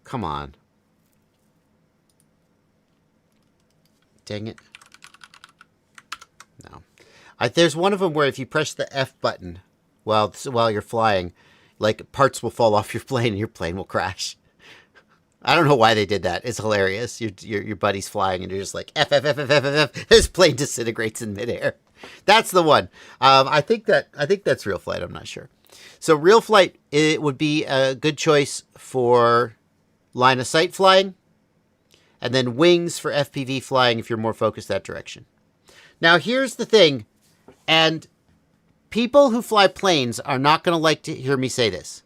Come on. Dang it. No. There's one of them where if you press the F button while you're flying, like, parts will fall off your plane and your plane will crash. I don't know why they did that. It's hilarious. Your buddy's flying and you're just like, F, F, F, F, F, F, F. His plane disintegrates in midair. That's the one. I think that's Real Flight. I'm not sure. So Real Flight, it would be a good choice for line of sight flying. And then Wings for FPV flying if you're more focused that direction. Now, here's the thing. And people who fly planes are not going to like to hear me say this.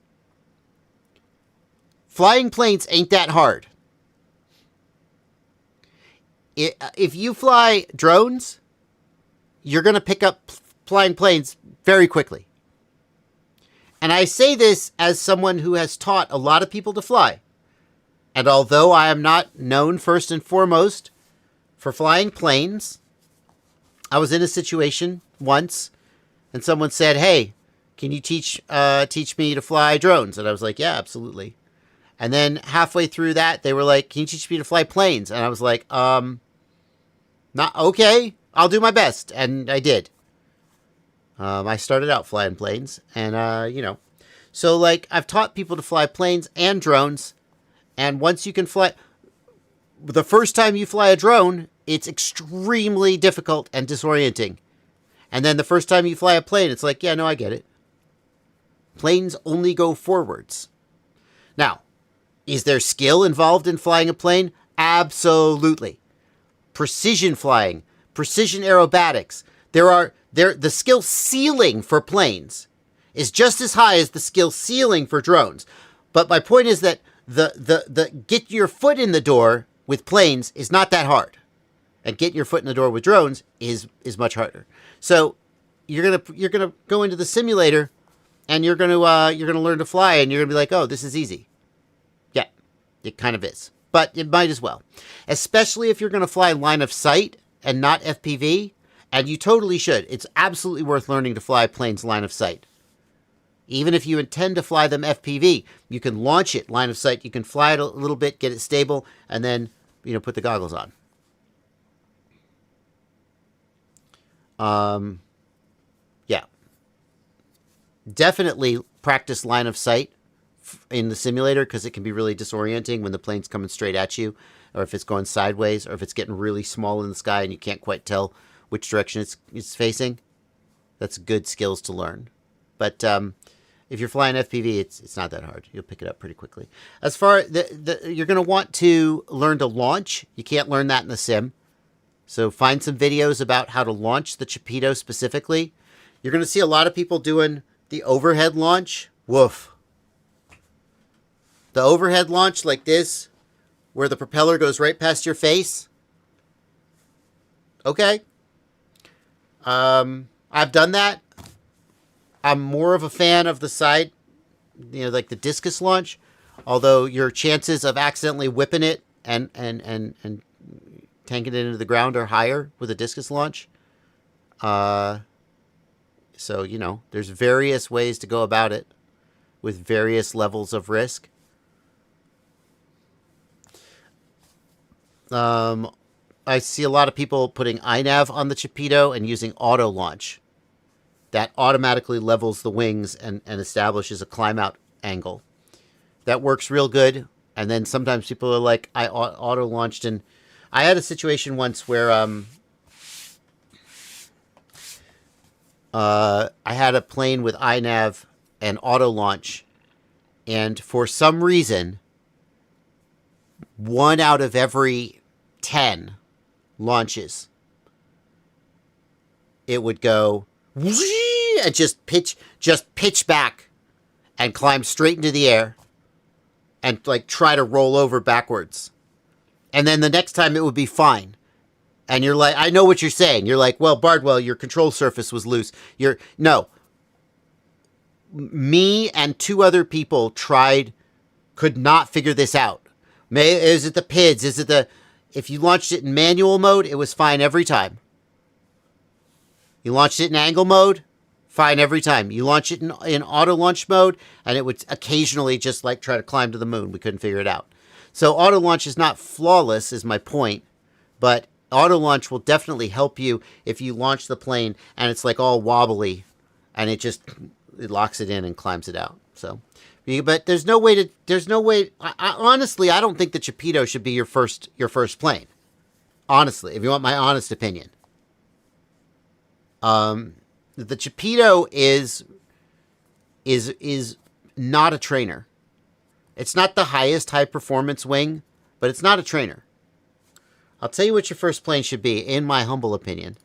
Flying planes ain't that hard. If you fly drones, you're going to pick up flying planes very quickly. And I say this as someone who has taught a lot of people to fly. And although I am not known first and foremost for flying planes, I was in a situation once and someone said, hey, can you teach me to fly drones? And I was like, yeah, absolutely. And then halfway through that, they were like, can you teach me to fly planes? And I was like, not okay. I'll do my best. And I did. I started out flying planes. And, you know, so like I've taught people to fly planes and drones. And once you can fly, the first time you fly a drone, it's extremely difficult and disorienting. And then the first time you fly a plane, it's like, yeah, no, I get it. Planes only go forwards. Now, is there skill involved in flying a plane? Absolutely. Precision flying, precision aerobatics. The skill ceiling for planes is just as high as the skill ceiling for drones. But my point is that the get your foot in the door with planes is not that hard. And getting your foot in the door with drones is much harder. So you're gonna go into the simulator, and you're gonna learn to fly, and you're gonna be like, oh, this is easy. Yeah, it kind of is, but it might as well, especially if you're gonna fly line of sight and not FPV, and you totally should. It's absolutely worth learning to fly planes line of sight. Even if you intend to fly them FPV, you can launch it line of sight. You can fly it a little bit, get it stable, and then put the goggles on. Yeah. Definitely practice line of sight in the simulator, because it can be really disorienting when the plane's coming straight at you, or if it's going sideways, or if it's getting really small in the sky and you can't quite tell which direction it's facing. That's good skills to learn. But if you're flying FPV, it's not that hard. You'll pick it up pretty quickly. As far you're going to want to learn to launch. You can't learn that in the sim. So find some videos about how to launch the Chipito specifically. You're going to see a lot of people doing the overhead launch. Woof. The overhead launch like this, where the propeller goes right past your face. Okay. I've done that. I'm more of a fan of the side, like the discus launch. Although your chances of accidentally whipping it and tanking it into the ground are higher with a discus launch. So, there's various ways to go about it with various levels of risk. I see a lot of people putting iNav on the Chipito and using auto launch. That automatically levels the wings and establishes a climb out angle. That works real good. And then sometimes people are like, I auto launched, and I had a situation once where I had a plane with iNav and auto launch, and for some reason, 1 out of every 10 launches, it would go and just pitch back and climb straight into the air and like try to roll over backwards. And then the next time it would be fine. And you're like, I know what you're saying. You're like, well, Bardwell, your control surface was loose. No. Me and 2 other people could not figure this out. Is it the PIDs? If you launched it in manual mode, it was fine every time. You launched it in angle mode, fine every time. You launch it in auto launch mode, and it would occasionally just like try to climb to the moon. We couldn't figure it out. So auto launch is not flawless, is my point, but auto launch will definitely help you if you launch the plane and it's like all wobbly, and it locks it in and climbs it out. So, but there's no way. Honestly, I don't think the Chipito should be your first plane. Honestly, if you want my honest opinion. The Chipito is not a trainer. It's not the highest high performance wing, but it's not a trainer. I'll tell you what your first plane should be, in my humble opinion.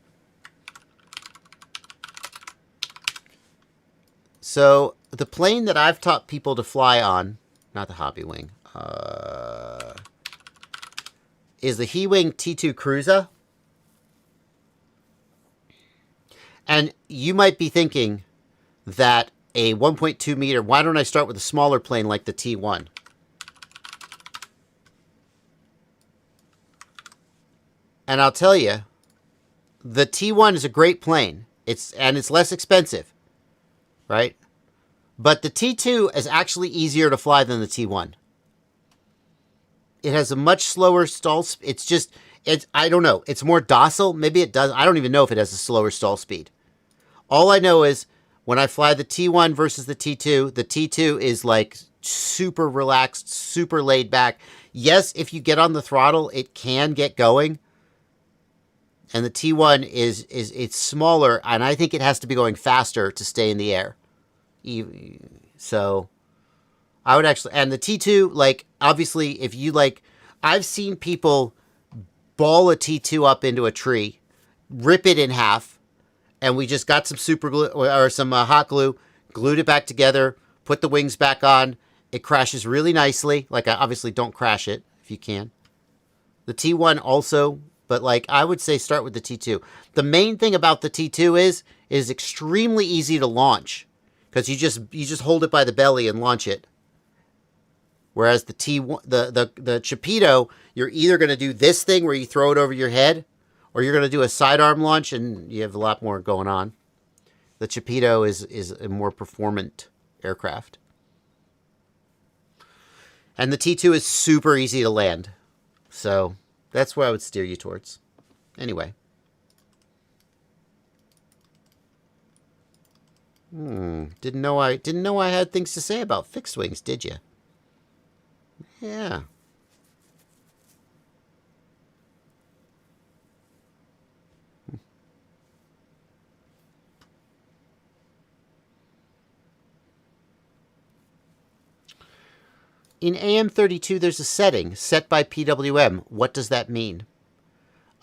So the plane that I've taught people to fly on, not the hobby wing, is the He-Wing T2 Cruiser. And you might be thinking that a 1.2 meter, why don't I start with a smaller plane like the T1? And I'll tell you, the T1 is a great plane. It's less expensive, right? But the T2 is actually easier to fly than the T1. It has a much slower stall. I don't know. It's more docile. Maybe it does. I don't even know if it has a slower stall speed. All I know is when I fly the T1 versus the T2 is like super relaxed, super laid back. Yes, if you get on the throttle, it can get going. And the T1 it's smaller, and I think it has to be going faster to stay in the air. So I would actually, and the T2, like, obviously, if you like, I've seen people ball a T2 up into a tree, rip it in half, and we just got some super glue or some hot glue, glued it back together, put the wings back on. It crashes really nicely. Like, I obviously don't crash it if you can. The T1 also, but like, I would say start with the T2. The main thing about the T2 is extremely easy to launch because you just hold it by the belly and launch it. Whereas the T1, the Chapito, you're either going to do this thing where you throw it over your head, or you're going to do a sidearm launch, and you have a lot more going on. The Chapito is a more performant aircraft. And the T2 is super easy to land. So that's where I would steer you towards. Anyway. Didn't know I had things to say about fixed wings, did you? Yeah. In AM32, there's a setting set by PWM. What does that mean?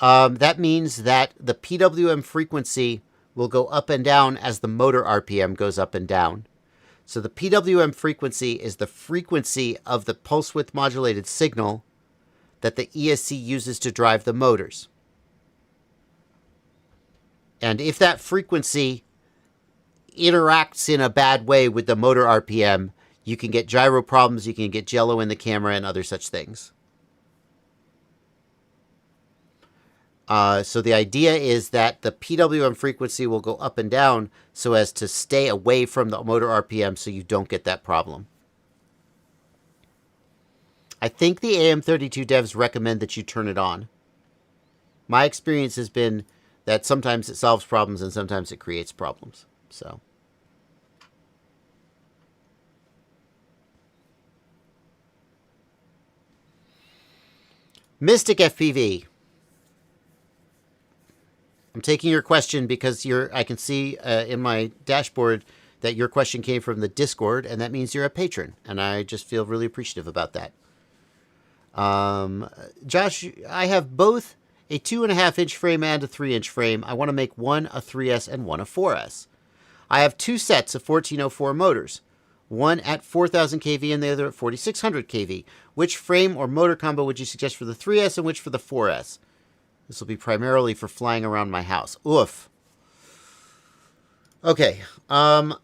That means that the PWM frequency will go up and down as the motor RPM goes up and down. So the PWM frequency is the frequency of the pulse width modulated signal that the ESC uses to drive the motors. And if that frequency interacts in a bad way with the motor RPM, you can get gyro problems, you can get jello in the camera, and other such things. So the idea is that the PWM frequency will go up and down so as to stay away from the motor RPM so you don't get that problem. I think the AM32 devs recommend that you turn it on. My experience has been that sometimes it solves problems and sometimes it creates problems. So. Mystic FPV. I'm taking your question because I can see in my dashboard that your question came from the Discord, and that means you're a patron, and I just feel really appreciative about that. Josh, I have both a 2.5-inch frame and a 3-inch frame. I want to make one a 3S and one a 4S. I have two sets of 1404 motors, one at 4,000 kV and the other at 4,600 kV. Which frame or motor combo would you suggest for the 3S and which for the 4S? This will be primarily for flying around my house. Oof. Okay. I'm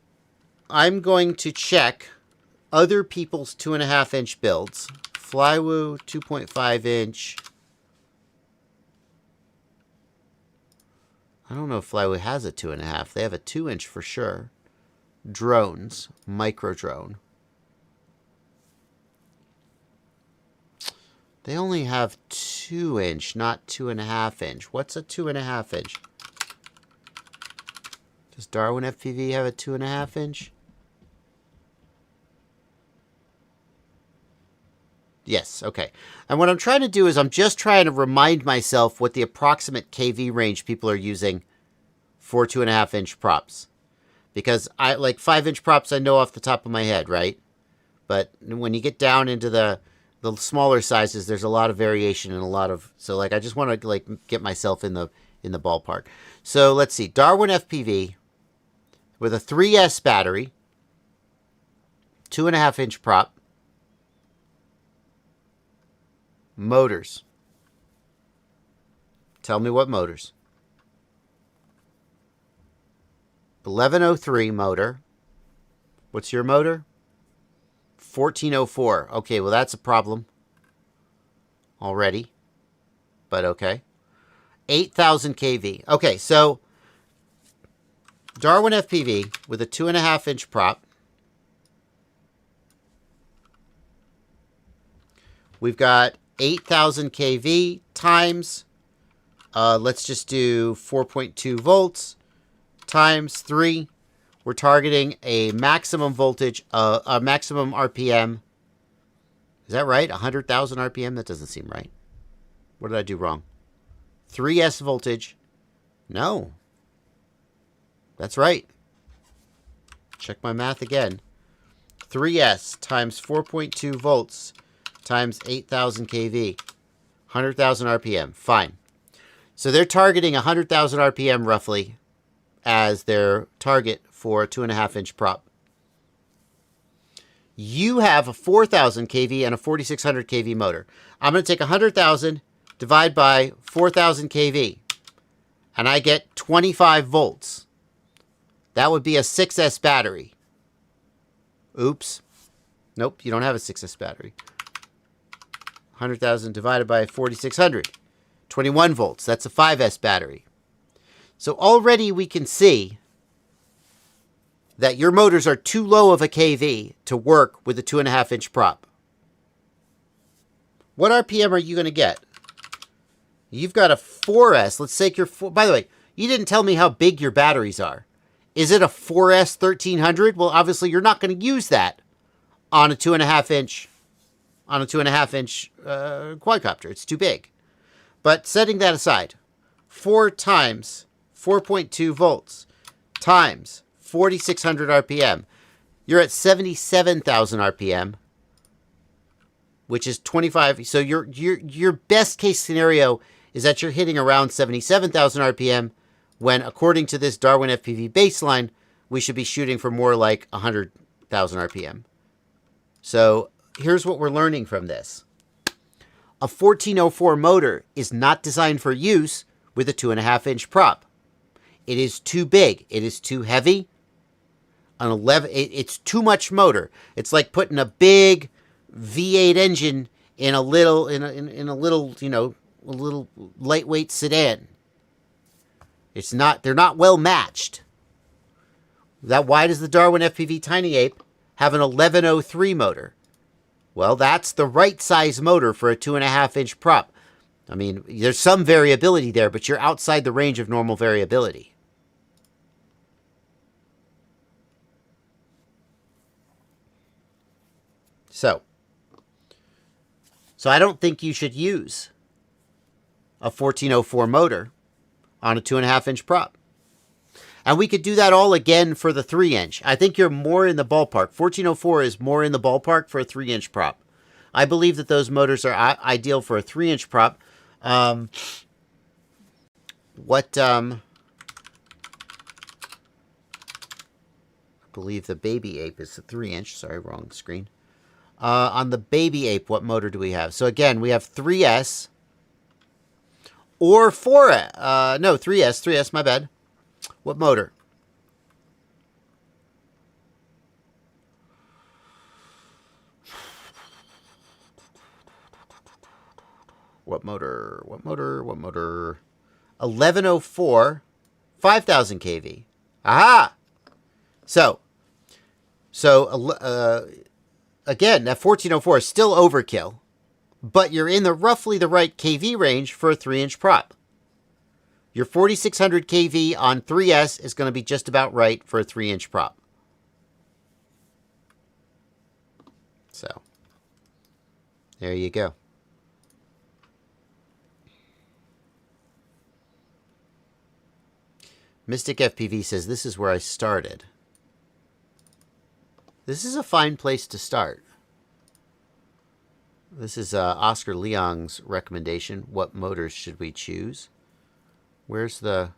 going to check other people's 2.5-inch builds. Flywoo 2.5-inch. I don't know if Flywoo has a 2.5. They have a 2-inch for sure. Drones. Micro drone. They only have 2-inch, not 2.5-inch. What's a 2.5-inch? Does Darwin FPV have a 2.5-inch? Yes, okay. And what I'm trying to do is I'm just trying to remind myself what the approximate KV range people are using for 2.5-inch props. Because I like 5-inch props I know off the top of my head, right? But when you get down into the smaller sizes, there's a lot of variation and a lot of, so like I just want to like get myself in the ballpark. So let's see, Darwin FPV with a 3S battery, 2.5-inch prop, motors. Tell me what motors. 1103 motor. What's your motor? 1404. Okay, well, that's a problem already, but okay. 8,000 kV. Okay, so Darwin FPV with a 2.5-inch prop We've got 8,000 kV times, let's just do 4.2 volts times 3. We're targeting a maximum voltage, a maximum RPM. Is that right? 100,000 RPM? That doesn't seem right. What did I do wrong? 3S voltage. No. That's right. Check my math again. 3S times 4.2 volts times 8,000 kV. 100,000 RPM. Fine. So they're targeting 100,000 RPM roughly as their target for a 2.5-inch prop. You have a 4,000 kV and a 4,600 kV motor. I'm going to take 100,000, divide by 4,000 kV, and I get 25 volts. That would be a 6S battery. Oops. Nope, you don't have a 6S battery. 100,000 divided by 4,600. 21 volts. That's a 5S battery. So already we can see that your motors are too low of a kV to work with a 2.5-inch prop. What RPM are you going to get? You've got a 4S. Let's take your 4. By the way, you didn't tell me how big your batteries are. Is it a 4S 1300? Well, obviously you're not going to use that on a 2.5-inch quadcopter. It's too big. But setting that aside, 4 times 4.2 volts times 4,600 RPM, you're at 77,000 RPM, which is 25. So your best case scenario is that you're hitting around 77,000 RPM, when according to this Darwin FPV baseline, we should be shooting for more like 100,000 RPM. So here's what we're learning from this. A 1404 motor is not designed for use with a 2.5-inch prop. It is too big. It is too heavy. It's too much motor. It's like putting a big V8 engine in a little, a little lightweight sedan. They're not well matched. Why does the Darwin FPV Tiny Ape have an 1103 motor? Well, that's the right size motor for a 2.5-inch prop. I mean, there's some variability there, but you're outside the range of normal variability. So I don't think you should use a 1404 motor on a 2.5-inch prop. And we could do that all again for the 3-inch. I think you're more in the ballpark. 1404 is more in the ballpark for a 3-inch prop. I believe that those motors are ideal for a 3-inch prop. I believe the Baby Ape is the 3-inch. Sorry, wrong screen. On the Baby Ape, what motor do we have? So again, we have 3S or 4S. No, 3S, my bad. What motor? What motor? 1104, 5,000 kV. Aha! So again, that 1404 is still overkill, but you're in roughly the right kV range for a 3-inch prop. Your 4,600 kV on 3S is going to be just about right for a 3-inch prop. So, there you go. Mystic FPV says, this is where I started. This is a fine place to start. This is Oscar Leong's recommendation. What motors should we choose? Where's the...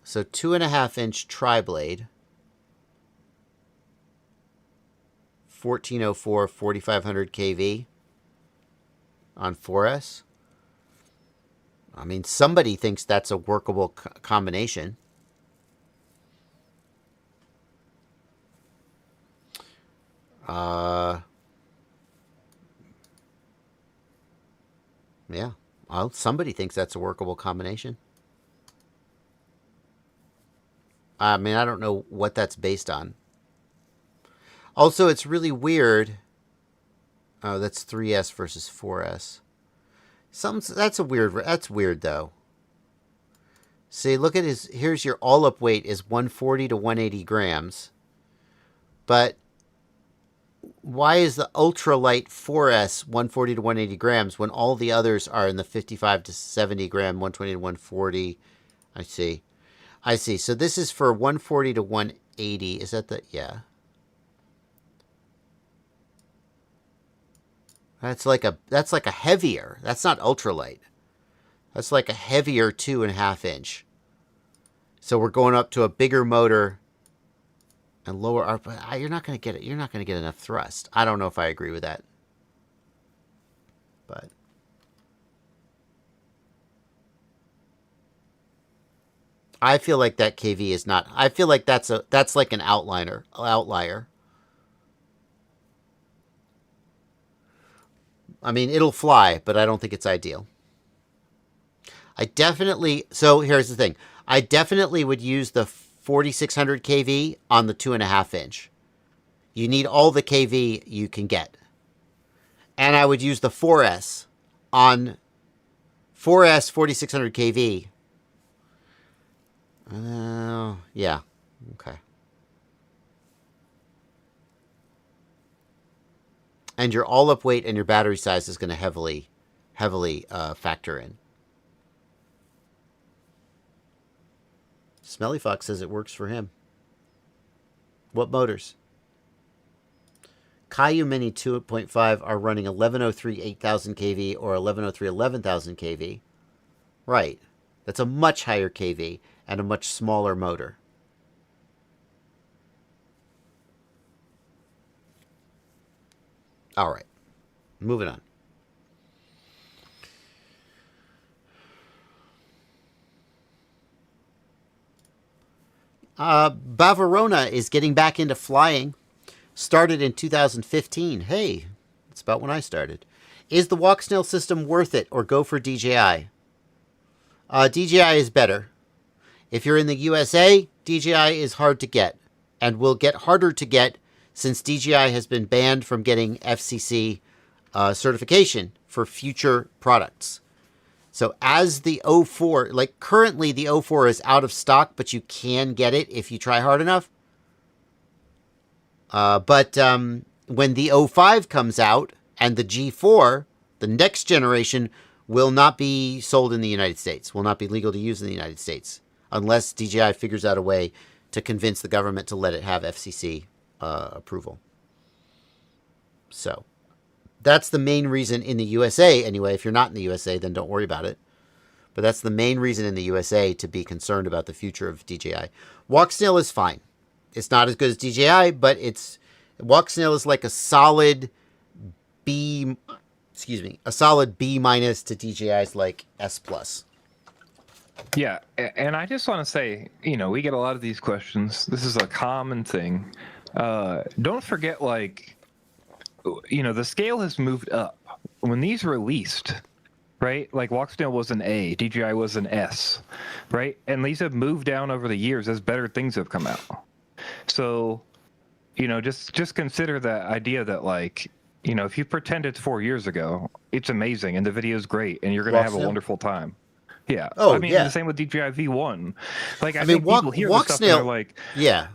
So 2.5-inch tri-blade. 1404, 4,500 kV on 4S. I mean, somebody thinks that's a workable combination. Yeah, well, somebody thinks that's a workable combination. I mean, I don't know what that's based on. Also, it's really weird. Oh, that's 3S versus 4S. That's weird. That's weird though. See, look at his. Here's your all-up weight is 140 to 180 grams, but why is the ultralight 4S 140 to 180 grams when all the others are in the 55 to 70 gram, 120 to 140? I see. I see. So this is for 140 to 180. Is that the yeah? That's like a heavier. That's not ultralight. That's like a heavier 2.5 inch. So we're going up to a bigger motor and lower RPM. You're not going to get it. You're not going to get enough thrust. I don't know if I agree with that. But I feel like that KV is not. I feel like that's like an outlier. I mean, it'll fly, but I don't think it's ideal. So here's the thing. I definitely would use the 4600 kV on the 2.5 inch. You need all the kV you can get. And I would use the 4S on 4S 4600 kV. Yeah. Okay. And your all-up weight and your battery size is going to heavily factor in. Smelly Fox says it works for him. What motors? Caillou Mini 2.5 are running 1103 8000 kV or 1103 11000 kV. Right. That's a much higher kV and a much smaller motor. All right. Moving on. Bavarona is getting back into flying. Started in 2015. Hey, that's about when I started. Is the Walksnail system worth it or go for DJI? DJI is better. If you're in the USA, DJI is hard to get and will get harder to get since DJI has been banned from getting FCC certification for future products. So as the 04, like currently the 04 is out of stock, but you can get it if you try hard enough. But when the 05 comes out and the G4, the next generation, will not be sold in the United States, will not be legal to use in the United States, unless DJI figures out a way to convince the government to let it have FCC approval. So that's the main reason in the USA, anyway. If you're not in the USA, then don't worry about it. But that's the main reason in the USA to be concerned about the future of DJI. Walksnail is fine. It's not as good as DJI, but Walksnail is like a solid B minus to DJI's like S plus. Yeah, and I just want to say, we get a lot of these questions. This is a common thing. Don't forget, the scale has moved up. When these released, right, like Walksnail was an A, DJI was an S, right? And these have moved down over the years as better things have come out. So, just consider that idea that, if you pretend it's 4 years ago, it's amazing and the video is great and you're going to have a wonderful time. Yeah. Oh, the same with DJI V1. I think people hear the stuff and they're like, yeah.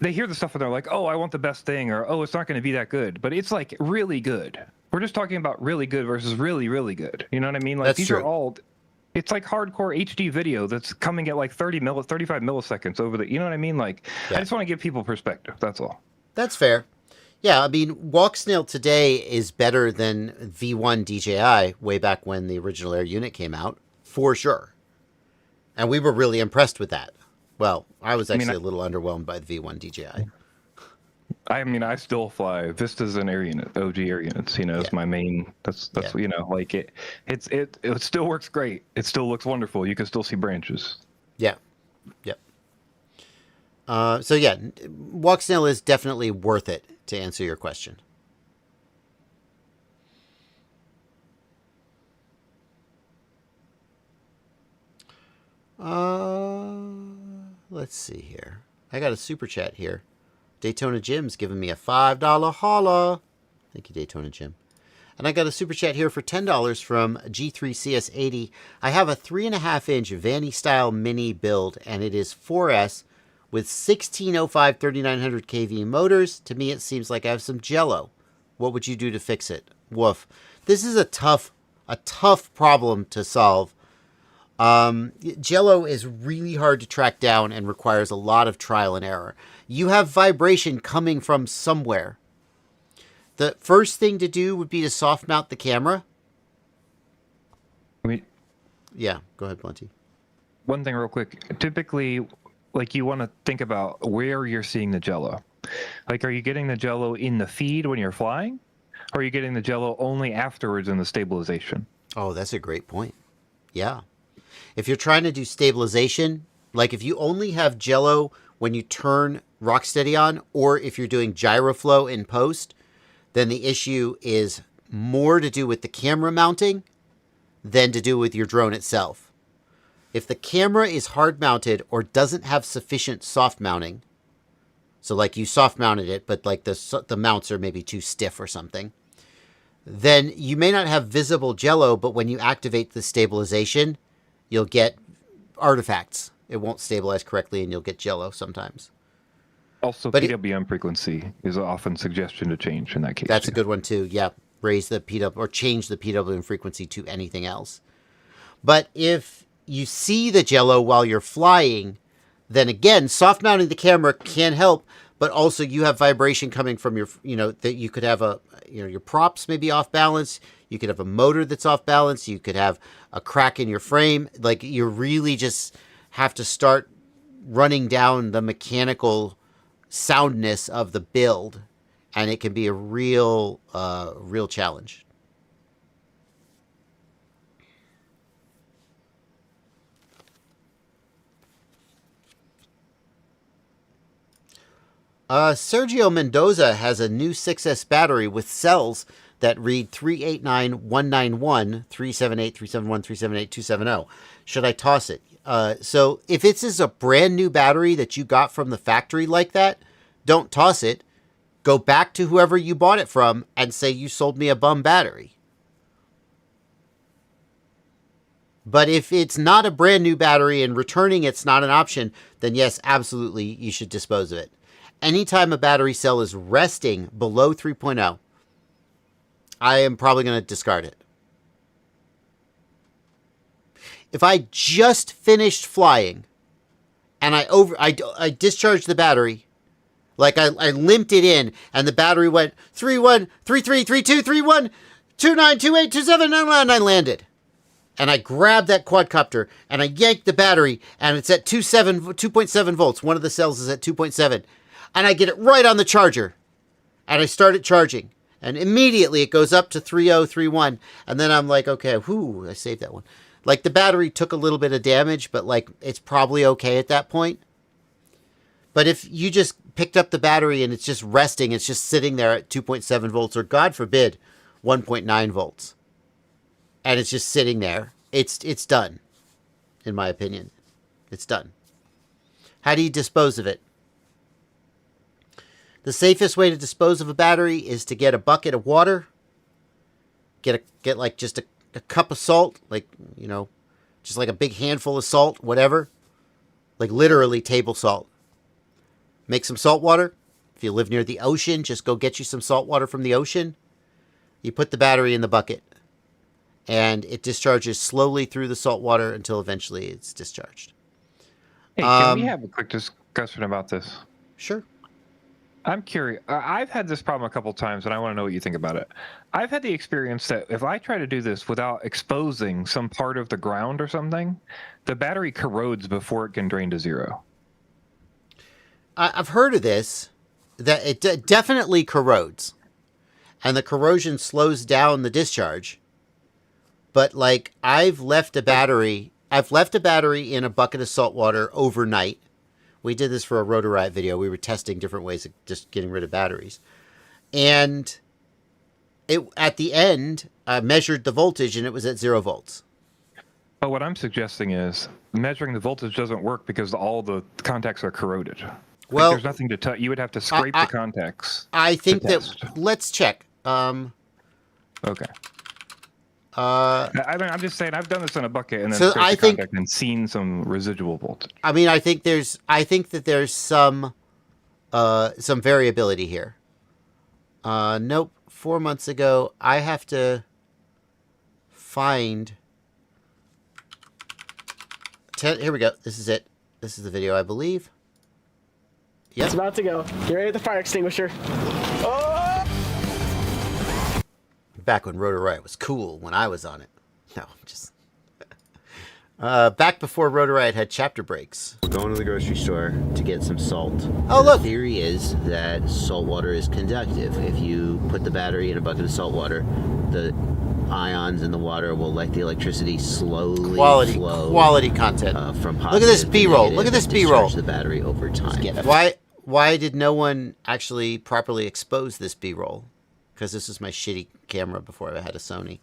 They hear the stuff and they're like, oh, I want the best thing, or, oh, it's not going to be that good. But it's really good. We're just talking about really good versus really, really good. You know what I mean? That's these true. Are all, it's like hardcore HD video that's coming at 35 milliseconds over the, you know what I mean? I just want to give people perspective. That's all. That's fair. Yeah, Walksnail today is better than V1 DJI way back when the original Air unit came out, for sure. And we were really impressed with that. Well, I was actually a little underwhelmed by the V1 DJI. I still fly Vistas and Air unit, OG Air units. It's my main. That's it still works great. It still looks wonderful. You can still see branches. Yeah, yep. Walksnail is definitely worth it to answer your question. Let's see here. I got a super chat here. Daytona Jim's giving me a $5 holla. Thank you, Daytona Jim. And I got a super chat here for $10 from G3CS80. I have a 3.5-inch Vanny style mini build, and it is 4S with 1605 3900 kV motors. To me, it seems like I have some jello. What would you do to fix it? Woof. This is a tough problem to solve. Jello is really hard to track down and requires a lot of trial and error. You have vibration coming from somewhere. The first thing to do would be to soft mount the camera. Yeah, go ahead, Blunty. One thing real quick. Typically, like, you want to think about where you're seeing the jello. Like, are you getting the jello in the feed when you're flying? Or are you getting the jello only afterwards in the stabilization? Oh, that's a great point. Yeah. If you're trying to do stabilization, like if you only have jello when you turn Rocksteady on, or if you're doing gyroflow in post, then the issue is more to do with the camera mounting than to do with your drone itself. If the camera is hard mounted or doesn't have sufficient soft mounting, so like you soft mounted it, but like the mounts are maybe too stiff or something, then you may not have visible jello, but when you activate the stabilization, you'll get artifacts. It won't stabilize correctly and you'll get jello sometimes. Also, but PWM frequency is often suggestion to change in that case. That's a good one too. Yeah, raise the PWM or change the PWM frequency to anything else. But if you see the jello while you're flying, then again, soft mounting the camera can help, but also you have vibration coming from your, that you could have your props may be off balance. You could have a motor that's off balance. You could have a crack in your frame. Like, you really just have to start running down the mechanical soundness of the build, and it can be a real challenge. Sergio Mendoza has a new 6S battery with cells that read 389191, 378, 371, 378, 270. Should I toss it? So if this is a brand new battery that you got from the factory like that, don't toss it. Go back to whoever you bought it from and say you sold me a bum battery. But if it's not a brand new battery and returning it's not an option, then yes, absolutely, you should dispose of it. Anytime a battery cell is resting below 3.0, I am probably going to discard it. If I just finished flying and I discharged the battery, like I limped it in and the battery went 31, 33, 32, 31, 29, 28, 27, and I landed. And I grabbed that quadcopter and I yanked the battery and it's at 2.7 volts. One of the cells is at 2.7. And I get it right on the charger. And I start it charging. And immediately it goes up to 3031. And then I'm like, okay, whoo, I saved that one. Like, the battery took a little bit of damage, but like, it's probably okay at that point. But if you just picked up the battery and it's just resting, it's just sitting there at 2.7 volts, or God forbid, 1.9 volts. And it's just sitting there. It's done, in my opinion. It's done. How do you dispose of it? The safest way to dispose of a battery is to get a bucket of water, get like just a cup of salt, like, just like a big handful of salt, whatever, like literally table salt. Make some salt water. If you live near the ocean, just go get you some salt water from the ocean. You put the battery in the bucket, and it discharges slowly through the salt water until eventually it's discharged. Hey, can we have a quick discussion about this? Sure. I'm curious. I've had this problem a couple times, and I want to know what you think about it. I've had the experience that if I try to do this without exposing some part of the ground or something, the battery corrodes before it can drain to zero. I've heard of this, that it definitely corrodes, and the corrosion slows down the discharge. But like, I've left a battery in a bucket of salt water overnight. We did this for a Rotor Riot video. We were testing different ways of just getting rid of batteries. And at the end, I measured the voltage and it was at 0 volts. But what I'm suggesting is measuring the voltage doesn't work because all the contacts are corroded. Well, there's nothing to touch. You would have to scrape the contacts. I think that test. let's check. Okay. I'm just saying I've done this in a bucket and then So scraped the contact and seen some residual voltage. I mean, I think that there's some variability here. Nope. 4 months ago, I have to find. Here we go. This is it. This is the video, I believe. Yep. It's about to go. Get ready with the fire extinguisher. Oh! Back when Rotor Riot was cool, when I was on it. No, just... back before Rotor Riot had chapter breaks. We're going to the grocery store to get some salt. Oh, look! The theory is that salt water is conductive. If you put the battery in a bucket of salt water, the ions in the water will let the electricity slowly flow. Quality content. From look at this B-roll. Look at this B-roll. The battery over time. Why did no one actually properly expose this B-roll? Because this is my shitty camera before I had a Sony.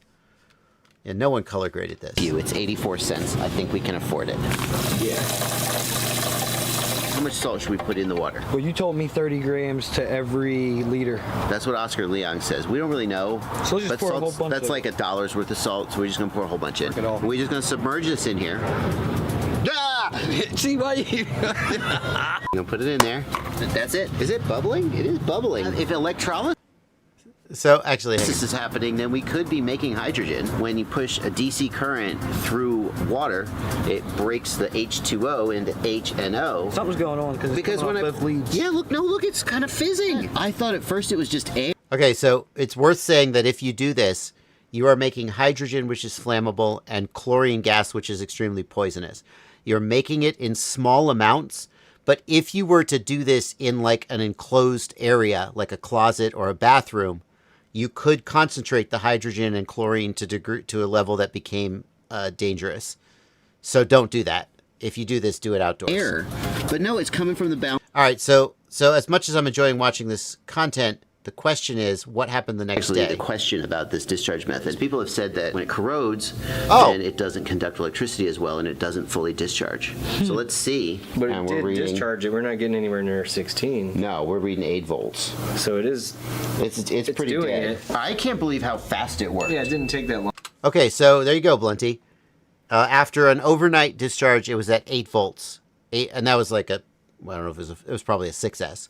And no one color graded this. It's 84 cents. I think we can afford it. Yeah. How much salt should we put in the water? Well, you told me 30 grams to every liter. That's what Oscar Leong says. We don't really know. So let's just pour a whole bunch. That's like $1 worth of salt, so we're just going to pour a whole bunch in. We're just going to submerge this in here. See why you... I'm going to put it in there. That's it. Is it bubbling? It is bubbling. If electrolysis... So, actually, this is happening, then we could be making hydrogen. When you push a DC current through water, it breaks the H2O into HNO. Something's going on because when both leads. Yeah, look, it's kind of fizzing. I thought at first it was just air. Okay, so it's worth saying that if you do this, you are making hydrogen, which is flammable, and chlorine gas, which is extremely poisonous. You're making it in small amounts, but if you were to do this in like an enclosed area, like a closet or a bathroom, you could concentrate the hydrogen and chlorine to a level that became dangerous. So don't do that. If you do this, do it outdoors. Air, but no, it's coming from the bound. All right, so as much as I'm enjoying watching this content, the question is, what happened the next day? The question about this discharge method. People have said that when it corrodes, then it doesn't conduct electricity as well, and it doesn't fully discharge. So let's see. But it did discharge it. We're not getting anywhere near 16. No, we're reading 8 volts. So it is. It's pretty doing dead. it. I can't believe how fast it worked. Yeah, it didn't take that long. Okay, so there you go, Blunty. After an overnight discharge, it was at 8 volts. And that was like I don't know if it was probably a 6S.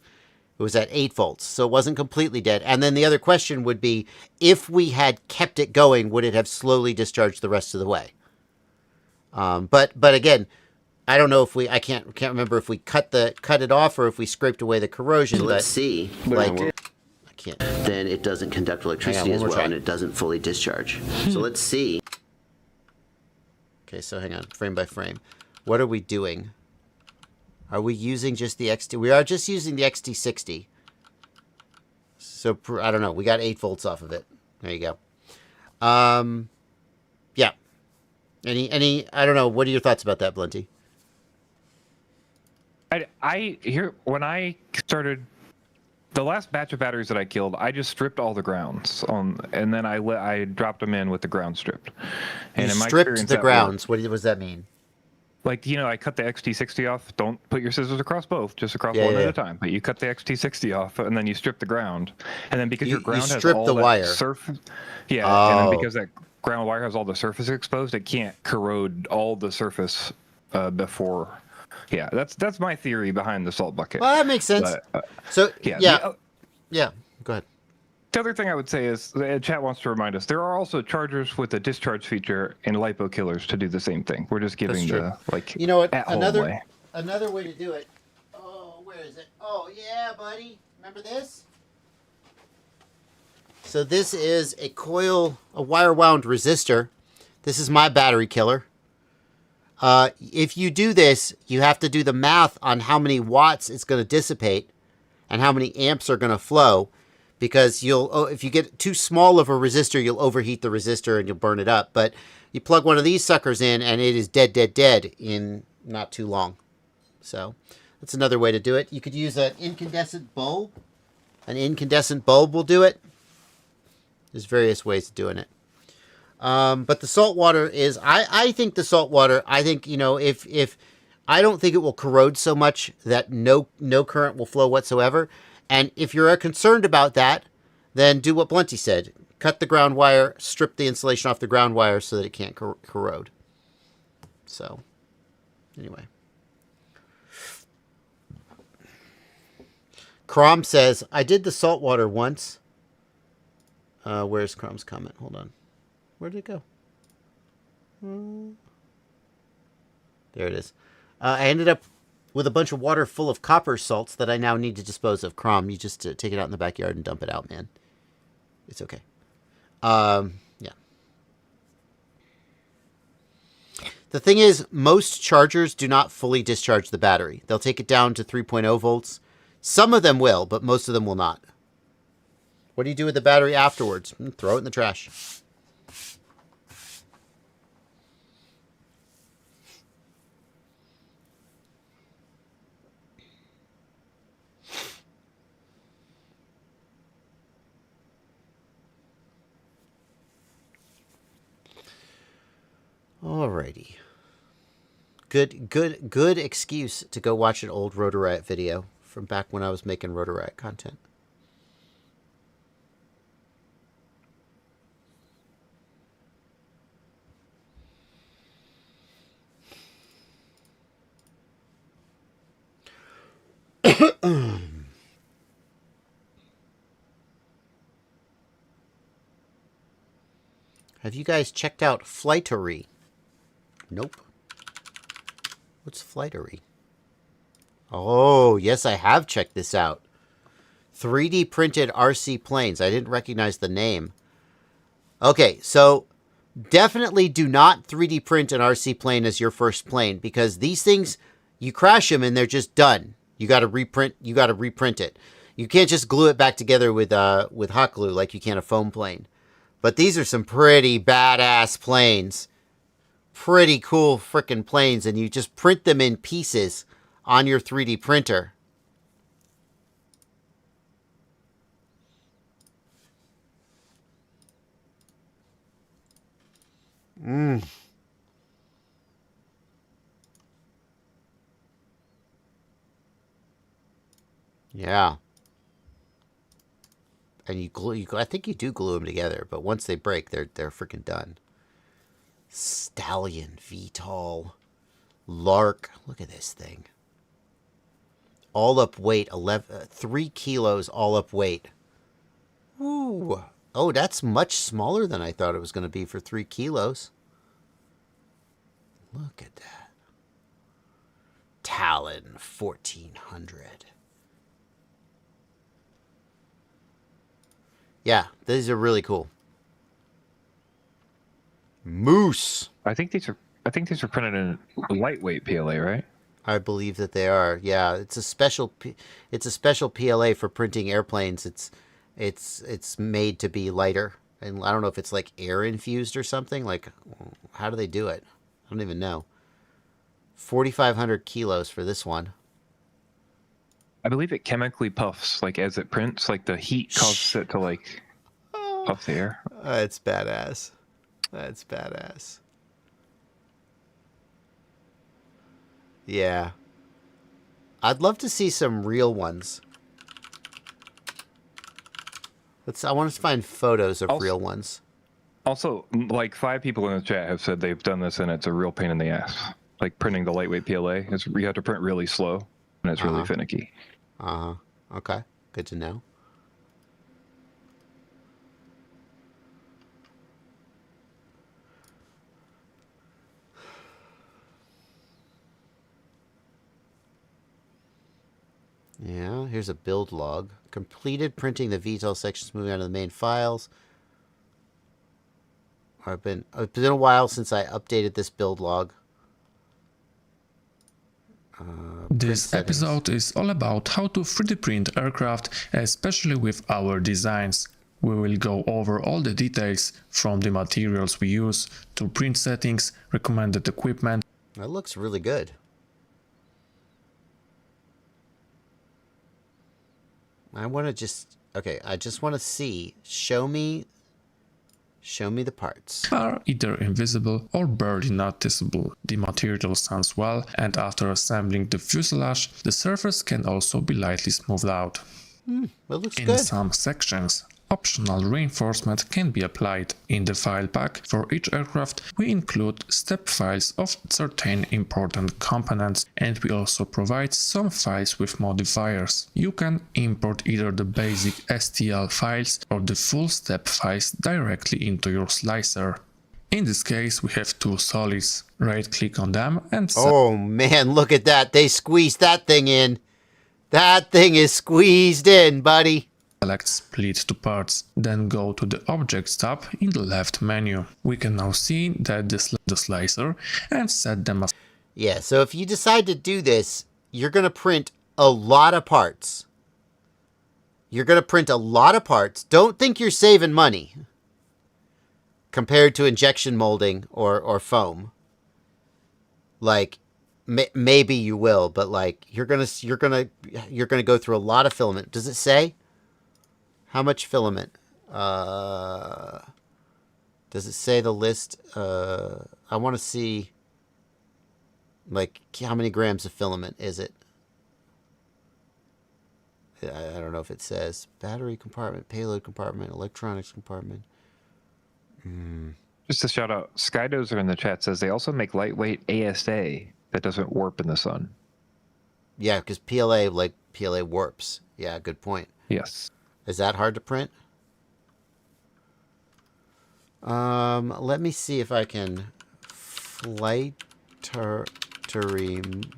It was at 8 volts, so it wasn't completely dead. And then the other question would be, if we had kept it going, would it have slowly discharged the rest of the way? But again, I don't know if I can't remember if we cut it off or if we scraped away the corrosion. So let's see. Like, I can't. Then it doesn't conduct electricity as well, and it doesn't fully discharge. So let's see. Okay, so hang on, frame by frame. What are we doing? Are we using just the XT? We are just using the XT60. So, I don't know. We got 8 volts off of it. There you go. Yeah. I don't know. What are your thoughts about that, Blunty? When I started, the last batch of batteries that I killed, I just stripped all the grounds and then I dropped them in with the ground stripped. And you in my stripped the grounds. What does that mean? Like, I cut the XT60 off. Don't put your scissors across both, just across one at a time. But you cut the XT60 off, and then you strip the ground. And then because your ground has all the wire. And then because that ground wire has all the surface exposed, it can't corrode all the surface before. Yeah, that's my theory behind the salt bucket. Well, that makes sense. But, go ahead. The other thing I would say is, the chat wants to remind us, there are also chargers with a discharge feature and LiPo killers to do the same thing. We're just giving the, you know what? Another way to do it. Oh, where is it? Oh, yeah, buddy. Remember this? So this is a wire wound resistor. This is my battery killer. If you do this, you have to do the math on how many watts it's going to dissipate and how many amps are going to flow. Because if you get too small of a resistor, you'll overheat the resistor and you'll burn it up. But you plug one of these suckers in and it is dead in not too long. So that's another way to do it. You could use an incandescent bulb. An incandescent bulb will do it. There's various ways of doing it. But the salt water is, I think the salt water, if I don't think it will corrode so much that no current will flow whatsoever. And if you're concerned about that, then do what Blunty said. Cut the ground wire, strip the insulation off the ground wire so that it can't corrode. So, anyway. Crom says, I did the salt water once. Where's Crom's comment? Hold on. Where did it go? There it is. I ended up with a bunch of water full of copper salts that I now need to dispose of. Crom, you just take it out in the backyard and dump it out, man. It's okay. Yeah. The thing is, most chargers do not fully discharge the battery. They'll take it down to 3.0 volts. Some of them will, but most of them will not. What do you do with the battery afterwards? Throw it in the trash. Alrighty. Good excuse to go watch an old Rotor Riot video from back when I was making Rotor Riot content. Have you guys checked out Flightery? Nope. What's Flightery? Oh, yes, I have checked this out. 3D printed RC planes. I didn't recognize the name. Okay, so definitely do not 3D print an RC plane as your first plane, because these things, you crash them and they're just done. You got to reprint. You got to reprint it. You can't just glue it back together with hot glue like you can a foam plane. But these are some pretty badass planes. Pretty cool frickin' planes, and you just print them in pieces on your 3D printer. Yeah. And I think you do glue them together, but once they break, they're freaking done. Stallion VTOL. Lark. Look at this thing. All up weight, 3 kilos all up weight. Ooh. Oh, that's much smaller than I thought it was going to be for 3 kilos. Look at that. Talon 1400. Yeah, these are really cool. Moose. I think these are printed in lightweight PLA, right? I believe that they are. Yeah, it's a special PLA for printing airplanes. It's made to be lighter, and I don't know if it's like air infused or something. Like, how do they do it? I don't even know. 4,500 kilos for this one. I believe it chemically puffs, like as it prints, like the heat causes it to like puff the air. That's badass. That's badass. Yeah. I'd love to see some real ones. I want to find photos of real ones. Also, like 5 people in the chat have said they've done this, and it's a real pain in the ass. Like printing the lightweight PLA, you have to print really slow, and it's really finicky. Okay. Good to know. Yeah, here's a build log. Completed printing the VTOL sections, moving on to the main files. It's been a while since I updated this build log. This episode is all about how to 3D print aircraft, especially with our designs. We will go over all the details, from the materials we use to print settings, recommended equipment. That looks really good. I want to just... Okay, I just want to see. Show me Show me the parts. Are either invisible or barely noticeable. The material stands well, and after assembling the fuselage, the surface can also be lightly smoothed out. Well, it looks In good. some sections, optional reinforcement can be applied. In the file pack for each aircraft, we include step files of certain important components, and we also provide some files with modifiers. You can import either the basic STL files or the full step files directly into your slicer. In this case, we have two solids. Right-click on them and Oh man, look at that. They squeezed that thing in. That thing is squeezed in, buddy. select Split to Parts, then go to the Objects tab in the left menu. We can now see that the slicer and set them as. Yeah, so if you decide to do this, you're going to print a lot of parts. You're going to print a lot of parts. Don't think you're saving money compared to injection molding or foam. Like, maybe you will, but like you're gonna go through a lot of filament. Does it say how much filament? Does it say the list? I want to see like how many grams of filament is it? I don't know if it says battery compartment, payload compartment, electronics compartment. Just a shout out, Skydozer in the chat says they also make lightweight ASA that doesn't warp in the sun. Yeah, because PLA warps. Yeah, good point. Yes. Is that hard to print? Let me see if I can flighterteam.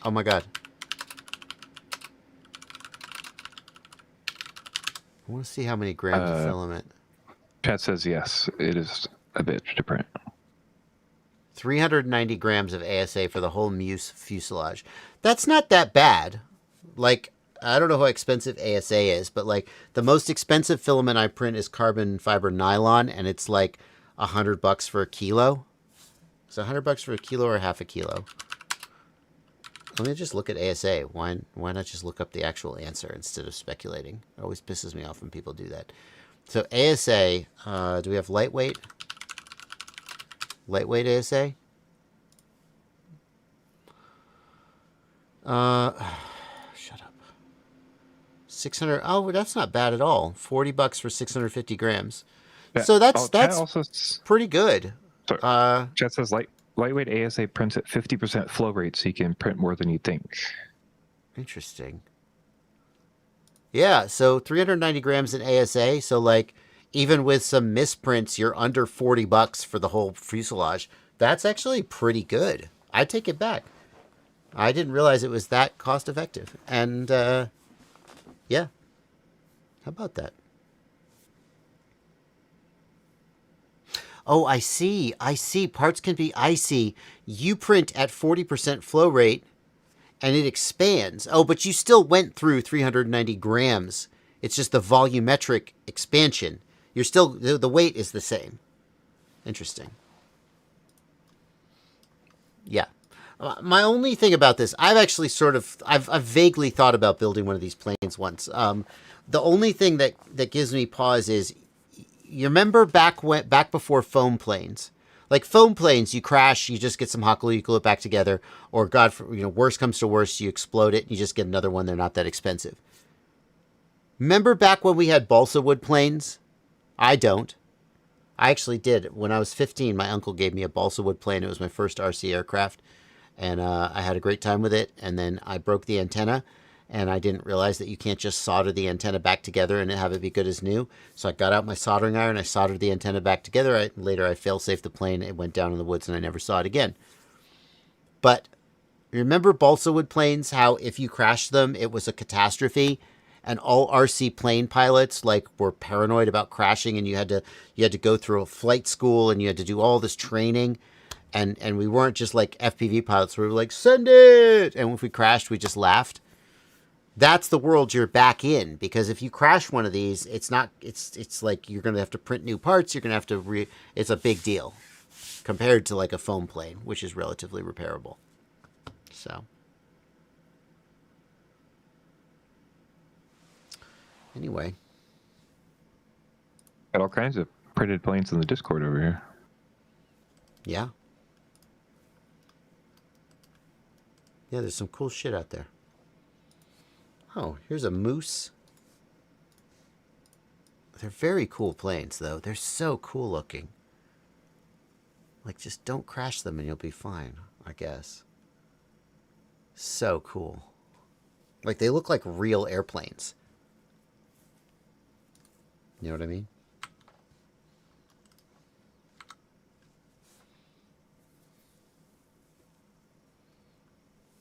Oh my god. I want to see how many grams of filament. Chat says yes, it is a bitch to print. 390 grams of ASA for the whole Muse fuselage. That's not that bad. Like, I don't know how expensive ASA is, but like the most expensive filament I print is carbon fiber nylon, and it's like $100 for a kilo. Is it $100 for a kilo or half a kilo? Let me just look at ASA. Why not just look up the actual answer instead of speculating? It always pisses me off when people do that. So ASA, do we have lightweight? Lightweight ASA? Shut up. 600. Oh, that's not bad at all. $40 for 650 grams. Yeah. So that's also, pretty good. sorry, chat says lightweight ASA prints at 50% flow rate, so you can print more than you think. Interesting. Yeah, so 390 grams in ASA. So like, even with some misprints, you're under $40 for the whole fuselage. That's actually pretty good. I take it back. I didn't realize it was that cost effective. And yeah, how about that? Oh, I see. Parts can be icy. You print at 40% flow rate, and it expands. Oh, but you still went through 390 grams. It's just the volumetric expansion. You're still, the weight is the same. Interesting. Yeah. My only thing about this, I've actually I've vaguely thought about building one of these planes once. The only thing that gives me pause is, you remember back before foam planes? Like foam planes, you crash, you just get some hot glue, you glue it back together, or worst comes to worst, you explode it, and you just get another one. They're not that expensive. Remember back when we had balsa wood planes? I don't. I actually did. When I was 15, my uncle gave me a balsa wood plane. It was my first RC aircraft, and I had a great time with it. And then I broke the antenna, and I didn't realize that you can't just solder the antenna back together and have it be good as new. So I got out my soldering iron, I soldered the antenna back together. Later I fail-safed the plane. It went down in the woods, and I never saw it again. But remember balsa wood planes, how if you crashed them, it was a catastrophe? And all RC plane pilots were paranoid about crashing, and you had to go through a flight school, and you had to do all this training, and we weren't just like FPV pilots. We were like, send it, and if we crashed, we just laughed. That's the world you're back in, because if you crash one of these, it's like you're gonna have to print new parts. You're gonna have to it's a big deal compared to like a foam plane, which is relatively repairable. So. Anyway. Got all kinds of printed planes in the Discord over here. Yeah. Yeah, there's some cool shit out there. Oh, here's a Moose. They're very cool planes, though. They're so cool looking. Like, just don't crash them and you'll be fine, I guess. So cool. Like, they look like real airplanes. You know what I mean?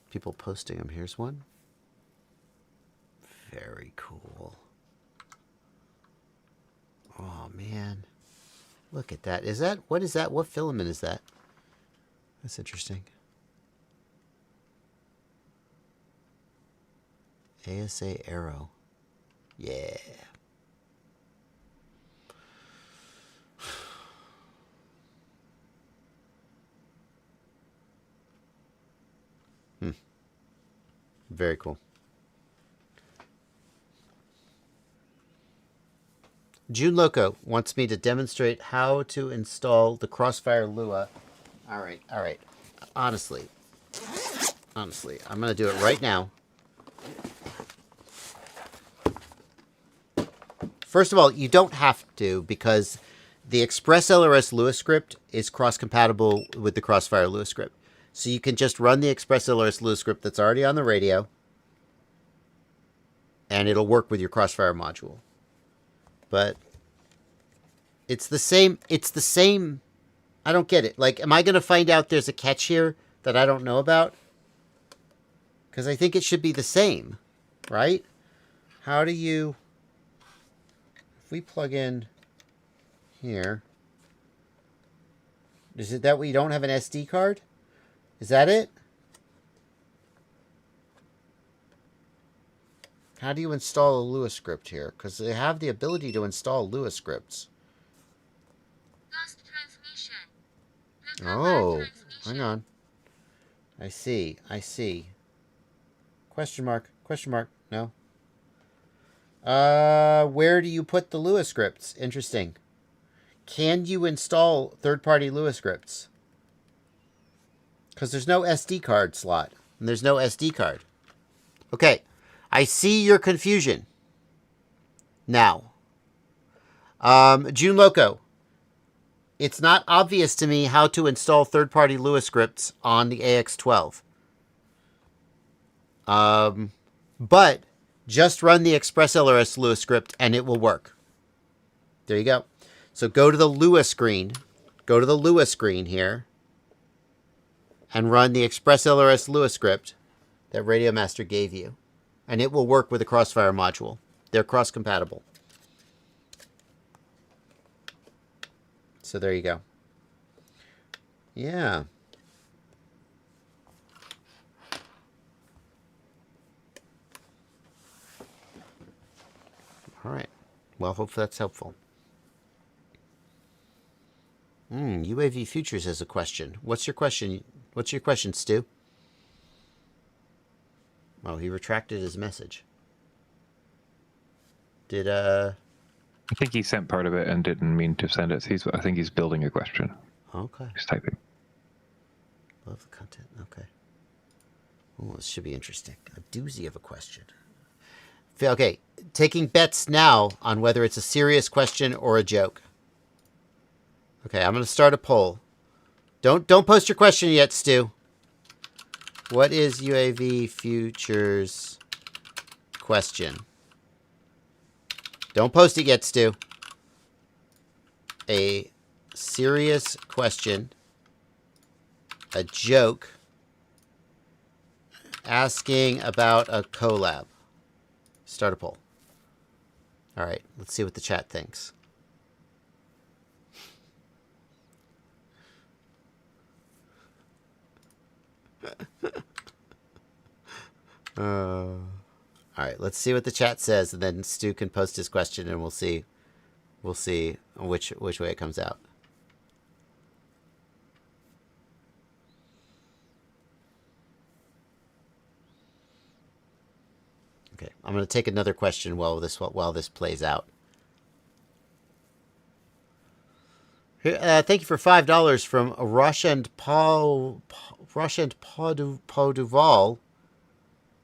People posting them. Here's one. Very cool. Oh, man. Look at that. What is that? What filament is that? That's interesting. ASA Aero. Yeah. Very cool. June Loco wants me to demonstrate how to install the Crossfire LUA. All right. Honestly, I'm going to do it right now. First of all, you don't have to, because the Express LRS LUA script is cross-compatible with the Crossfire LUA script. So you can just run the Express LRS LUA script that's already on the radio, and it'll work with your Crossfire module. But it's the same. I don't get it. Like, am I going to find out there's a catch here that I don't know about? Because I think it should be the same, right? How do you... If we plug in here... Is it that we don't have an SD card? Is that it? How do you install a Lua script here? Because they have the ability to install Lua scripts. Oh, hang on. I see. Question mark. No. Where do you put the Lua scripts? Interesting. Can you install third-party Lua scripts? Because there's no SD card slot. And there's no SD card. Okay. I see your confusion. Now. June Loco. It's not obvious to me how to install third-party Lua scripts on the AX12. But just run the Express LRS Lua script and it will work. There you go. So go to the Lua screen. Go to the Lua screen here. And run the Express LRS Lua script that Radio Master gave you. And it will work with the Crossfire module. They're cross-compatible. So there you go. Yeah. All right. Well, hopefully that's helpful. UAV Futures has a question. What's your question? What's your question, Stu? Oh, he retracted his message. Did I think he sent part of it and didn't mean to send it. I think he's building a question. Okay. He's typing. Love the content. Okay. Oh, this should be interesting. A doozy of a question. Okay, taking bets now on whether it's a serious question or a joke. Okay, I'm going to start a poll. Don't post your question yet, Stu. What is UAV Futures question? Don't post it yet, Stu. A serious question. A joke. Asking about a collab. Start a poll. All right, let's see what the chat thinks. All right, let's see what the chat says, and then Stu can post his question, and we'll see which way it comes out. Okay, I'm going to take another question while this plays out. Thank you for $5 from Rush and Duval.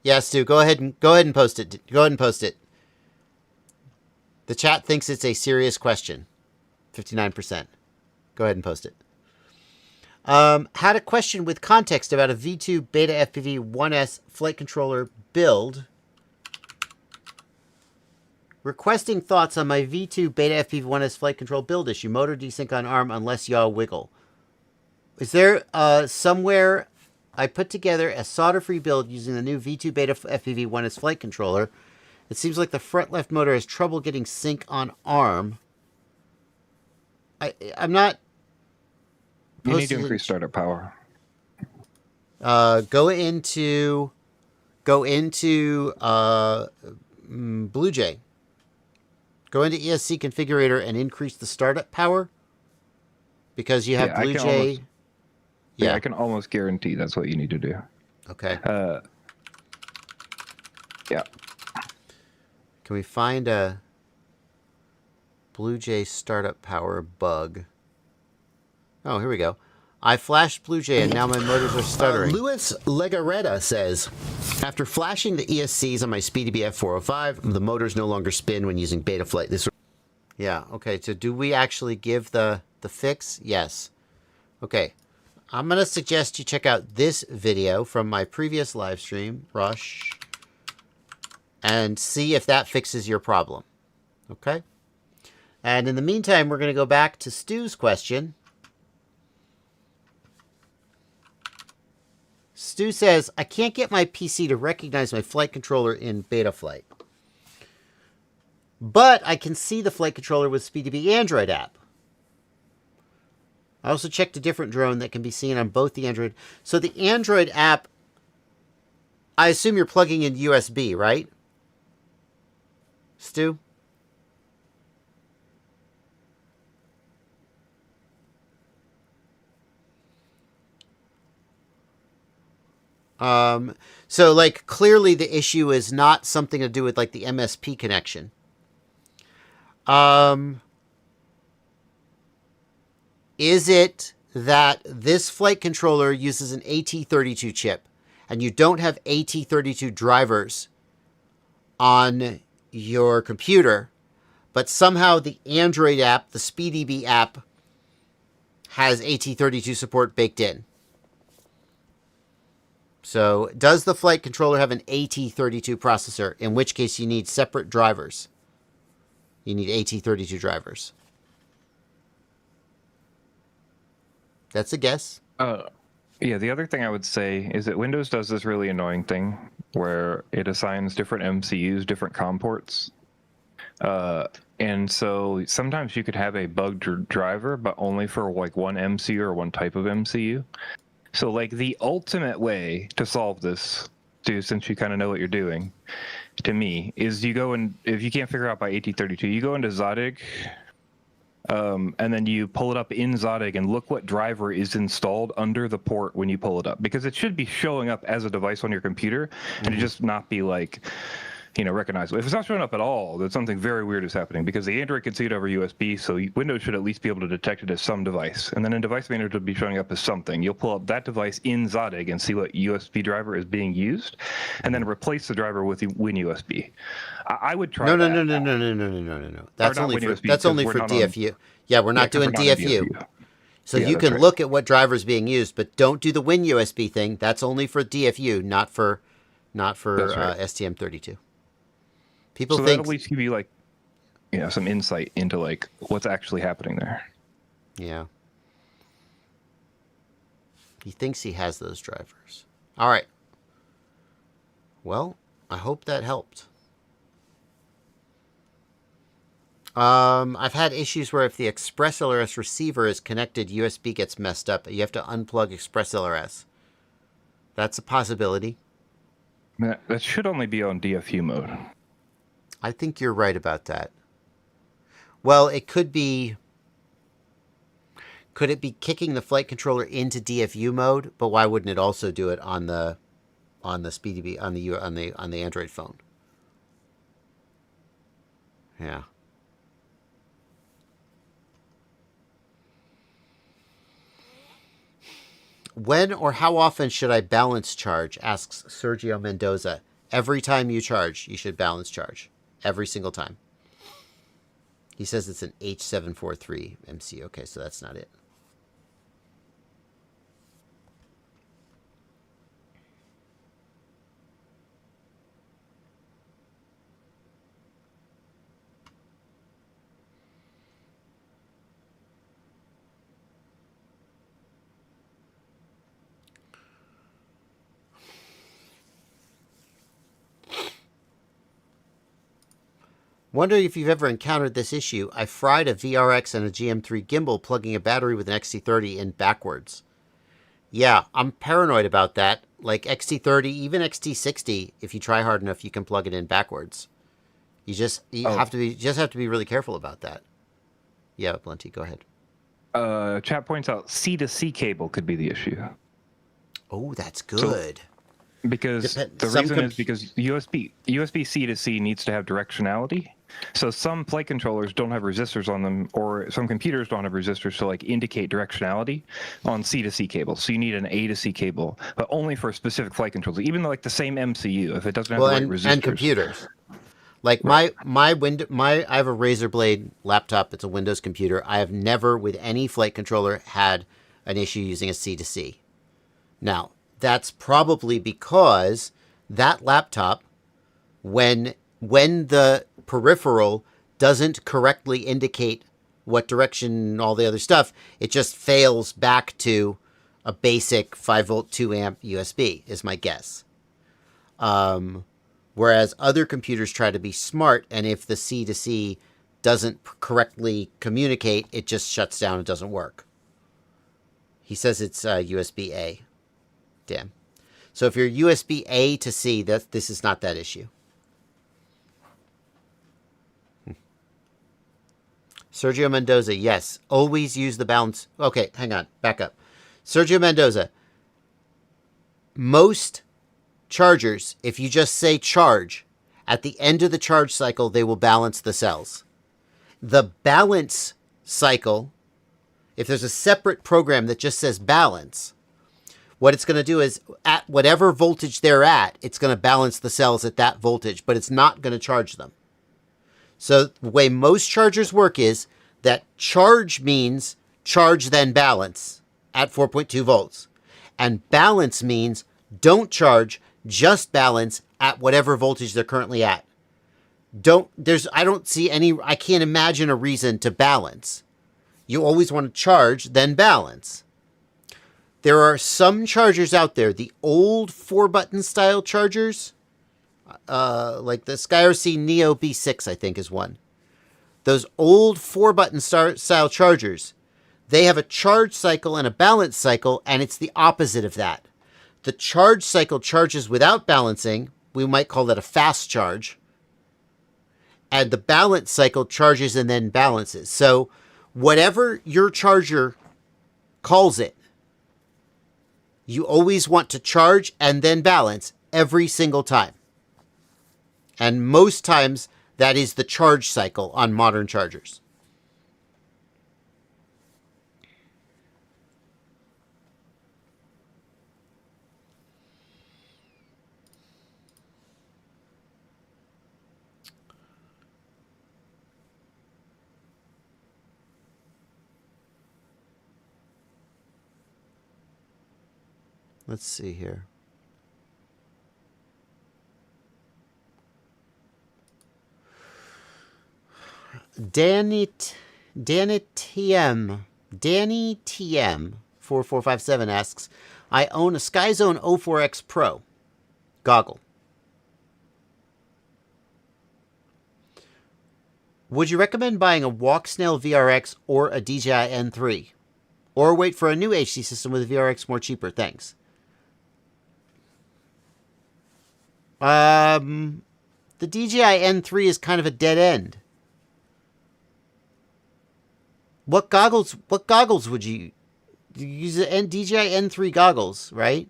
Yeah, Stu, go ahead and post it. Go ahead and post it. The chat thinks it's a serious question. 59%. Go ahead and post it. Had a question with context about a V2 Beta FPV 1S flight controller build. Requesting thoughts on my V2 Beta FPV 1S flight control build issue. Motor desync on arm unless yaw wiggle. Is there somewhere I put together a solder-free build using the new V2 Beta FPV 1S flight controller? It seems like the front left motor has trouble getting sync on arm. I'm not... You need to increase startup power. Go into BlueJ. Go into ESC configurator and increase the startup power because you have BlueJ. Yeah, I can almost guarantee that's what you need to do. Okay. Yeah. Can we find a BlueJ startup power bug? Oh, here we go. I flashed BlueJ and now my motors are stuttering. Louis Legaretta says, after flashing the ESCs on my SpeedyBF 405, the motors no longer spin when using Betaflight. Yeah, okay, so do we actually give the fix? Yes. Okay, I'm going to suggest you check out this video from my previous live stream, Rush, and see if that fixes your problem. Okay? And in the meantime, we're going to go back to Stu's question. Stu says, I can't get my PC to recognize my flight controller in Betaflight. But I can see the flight controller with SpeedyB Android app. I also checked a different drone that can be seen on both the Android. So the Android app, I assume you're plugging in USB, right? Stu? So like clearly the issue is not something to do with like the MSP connection. Is it that this flight controller uses an AT32 chip and you don't have AT32 drivers on your computer, but somehow the Android app, the SpeedyB app, has AT32 support baked in? So, does the flight controller have an AT32 processor, in which case you need separate drivers? You need AT32 drivers. That's a guess. Yeah, the other thing I would say is that Windows does this really annoying thing where it assigns different MCUs, different COM ports. And so sometimes you could have a bugged driver, but only for like one MCU or one type of MCU. So like the ultimate way to solve this, dude, since you kind of know what you're doing, to me, is you go and if you can't figure out by AT32, you go into Zodig, and then you pull it up in Zodig and look what driver is installed under the port when you pull it up, because it should be showing up as a device on your computer and it just not be like, you know, recognizable. If it's not showing up at all, then something very weird is happening, because the Android can see it over USB, so Windows should at least be able to detect it as some device. And then in device manager, it'll be showing up as something. You'll pull up that device in Zodig and see what USB driver is being used, and then replace the driver with the WinUSB. I would try that. No. That's only for DFU. Yeah, we're not doing DFU. So yeah, you can look at what driver is being used, but don't do the WinUSB thing. That's only for DFU, not for STM32. People think that'll at least give you like, you know, some insight into like what's actually happening there. Yeah. He thinks he has those drivers. All right. Well, I hope that helped. I've had issues where if the Express LRS receiver is connected, USB gets messed up. You have to unplug Express LRS. That's a possibility. That should only be on DFU mode. I think you're right about that. Well, it could be... Could it be kicking the flight controller into DFU mode? But why wouldn't it also do it on the SpeedyB on the Android phone? Yeah. When or how often should I balance charge? Asks Sergio Mendoza. Every time you charge, you should balance charge. Every single time. He says it's an H743 MC. Okay, so that's not it. Wondering if you've ever encountered this issue. I fried a VRX and a GM3 gimbal plugging a battery with an XT30 in backwards. Yeah, I'm paranoid about that. Like XT30, even XT60, if you try hard enough, you can plug it in backwards. You have to be really careful about that. Yeah, Blunty, go ahead. Chat points out C to C cable could be the issue. Oh, that's good. Because the reason is because USB C to C needs to have directionality. So some flight controllers don't have resistors on them, or some computers don't have resistors to like indicate directionality on C to C cables. So you need an A to C cable, but only for specific flight controllers. Even like the same MCU, if it doesn't have the right resistors. And computers. Like I have a Razer Blade laptop. It's a Windows computer. I have never, with any flight controller, had an issue using a C to C. Now, that's probably because that laptop, when the peripheral doesn't correctly indicate what direction and all the other stuff, it just fails back to a basic 5-volt 2-amp USB, is my guess. Whereas other computers try to be smart, and if the C to C doesn't correctly communicate, it just shuts down and doesn't work. He says it's USB-A. Damn. So if you're USB-A to C, this is not that issue. Sergio Mendoza, yes. Always use the balance. Okay, hang on. Back up. Sergio Mendoza. Most chargers, if you just say charge, at the end of the charge cycle, they will balance the cells. The balance cycle, if there's a separate program that just says balance, what it's going to do is at whatever voltage they're at, it's going to balance the cells at that voltage, but it's not going to charge them. So the way most chargers work is that charge means charge then balance at 4.2 volts. And balance means don't charge, just balance at whatever voltage they're currently at. I can't imagine a reason to balance. You always want to charge, then balance. There are some chargers out there, the old 4-button style chargers, like the SkyRC Neo B6, I think, is one. Those old 4-button style chargers, they have a charge cycle and a balance cycle, and it's the opposite of that. The charge cycle charges without balancing. We might call that a fast charge. And the balance cycle charges and then balances. So whatever your charger calls it, you always want to charge and then balance every single time. And most times, that is the charge cycle on modern chargers. Let's see here. Danny TM 4457 asks, I own a SkyZone 04X Pro goggle. Would you recommend buying a Walksnail VRX or a DJI N3? Or wait for a new HD system with a VRX more cheaper? Thanks. The DJI N3 is kind of a dead end. What goggles would you use? The DJI N3 goggles, right?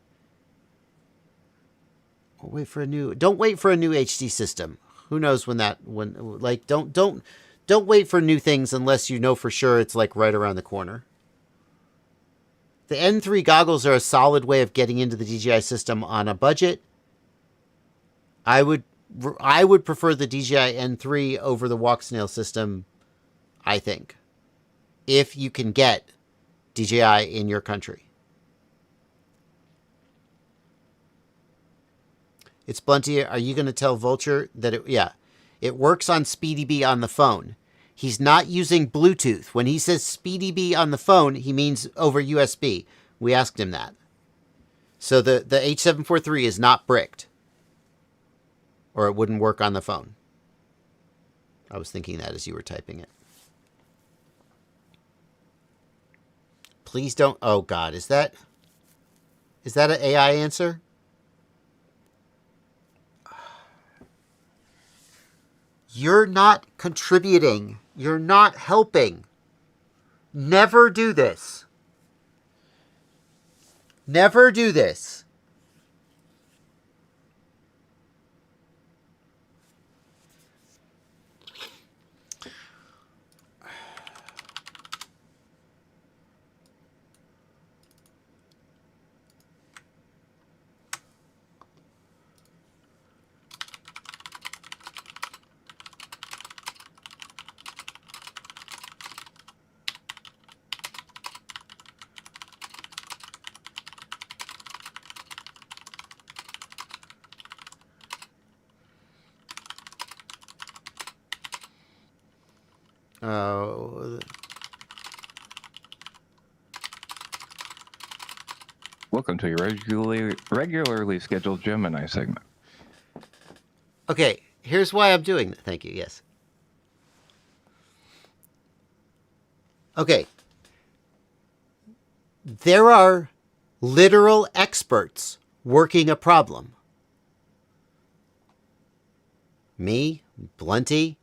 Don't wait for a new HD system. Who knows don't wait for new things unless you know for sure it's like right around the corner. The N3 goggles are a solid way of getting into the DJI system on a budget. I would prefer the DJI N3 over the Walksnail system, I think, if you can get DJI in your country. It's Blunty. Are you going to tell Vulture that it works on SpeedyB on the phone? He's not using Bluetooth. When he says SpeedyB on the phone, he means over USB. We asked him that. So the H743 is not bricked, or it wouldn't work on the phone. I was thinking that as you were typing it. Please don't. Oh God, is that an AI answer? You're not contributing. You're not helping. Never do this. Never do this. Welcome to your regularly scheduled Gemini segment. Okay, here's why I'm doing that. Thank you. Yes. Okay. There are literal experts working a problem. Me, Blunty,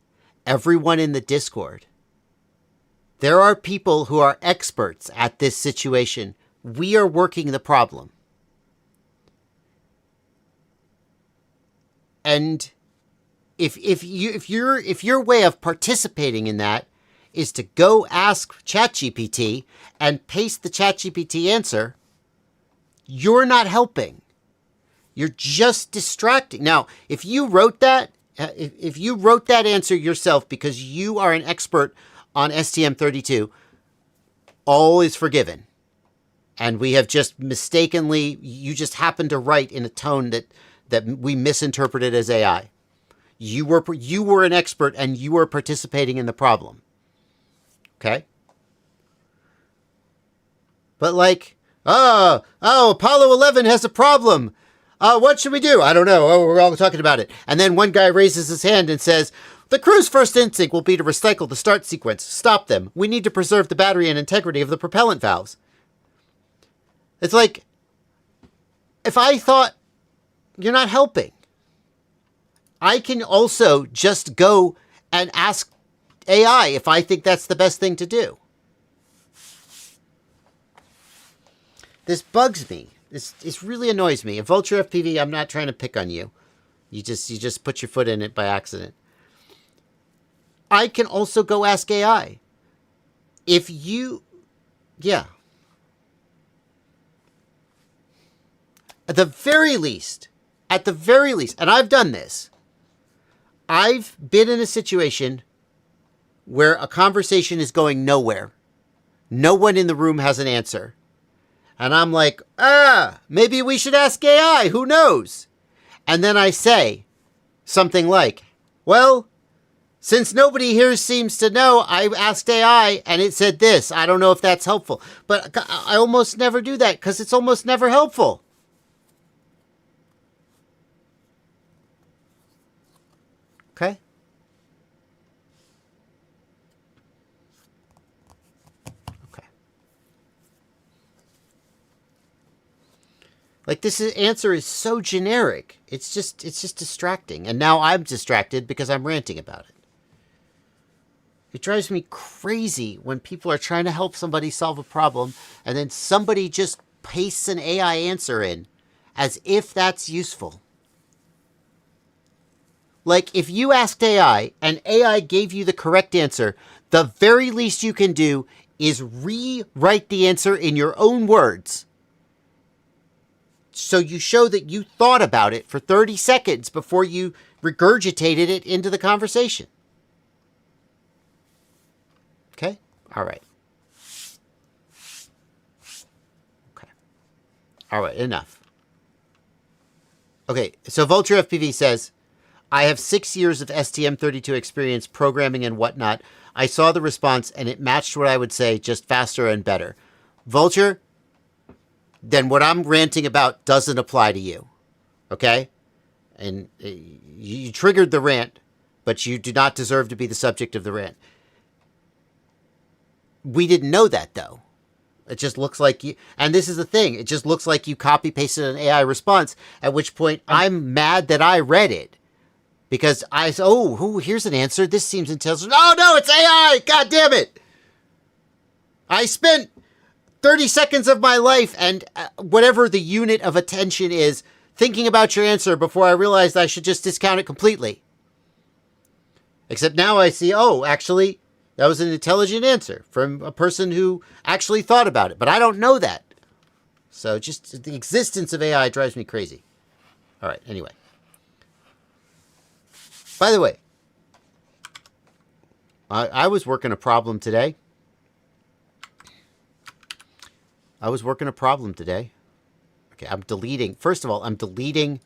everyone in the Discord. There are people who are experts at this situation. We are working the problem. And if your way of participating in that is to go ask ChatGPT and paste the ChatGPT answer, you're not helping. You're just distracting. Now, if you wrote that answer yourself because you are an expert on STM32, all is forgiven. And we have just mistakenly, you just happened to write in a tone that we misinterpreted as AI. You were an expert and you were participating in the problem. Okay? But like, Apollo 11 has a problem. What should we do? I don't know. Oh, we're all talking about it. And then one guy raises his hand and says, the crew's first instinct will be to recycle the start sequence. Stop them. We need to preserve the battery and integrity of the propellant valves. It's like, if I thought, you're not helping. I can also just go and ask AI if I think that's the best thing to do. This bugs me. This really annoys me. And Vulture FPV, I'm not trying to pick on you. You just put your foot in it by accident. I can also go ask AI. Yeah. At the very least, and I've done this, I've been in a situation where a conversation is going nowhere. No one in the room has an answer. And I'm like, maybe we should ask AI, who knows? And then I say something like, well, since nobody here seems to know, I asked AI and it said this. I don't know if that's helpful. But I almost never do that because it's almost never helpful. Okay? Okay. Like answer is so generic. It's just distracting. And now I'm distracted because I'm ranting about it. It drives me crazy when people are trying to help somebody solve a problem and then somebody just pastes an AI answer in as if that's useful. Like, if you asked AI and AI gave you the correct answer, the very least you can do is rewrite the answer in your own words. So you show that you thought about it for 30 seconds before you regurgitated it into the conversation. Okay? All right. Okay. All right, enough. Okay, so Vulture FPV says, I have 6 years of STM32 experience programming and whatnot. I saw the response and it matched what I would say, just faster and better. Vulture, then what I'm ranting about doesn't apply to you. Okay? And you triggered the rant, but you do not deserve to be the subject of the rant. We didn't know that, though. It just looks like you... And this is the thing. It just looks like you copy-pasted an AI response, at which point I'm mad that I read it. Because here's an answer. This seems intelligent. Oh, no, it's AI! God damn it! I spent 30 seconds of my life and whatever the unit of attention is thinking about your answer before I realized I should just discount it completely. Except now I see, actually... that was an intelligent answer from a person who actually thought about it. But I don't know that. So just the existence of AI drives me crazy. All right, anyway. By the way, I was working a problem today. Okay, I'm deleting. First of all, I'm deleting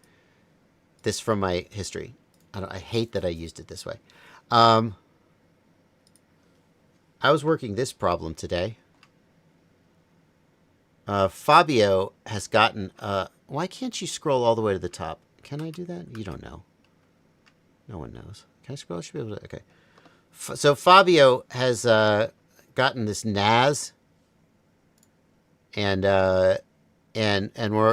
this from my history. I hate that I used it this way. I was working this problem today. Fabio has gotten... why can't you scroll all the way to the top? Can I do that? You don't know. No one knows. Can I scroll? I should be able to... Okay. So Fabio has gotten this NAS. And we're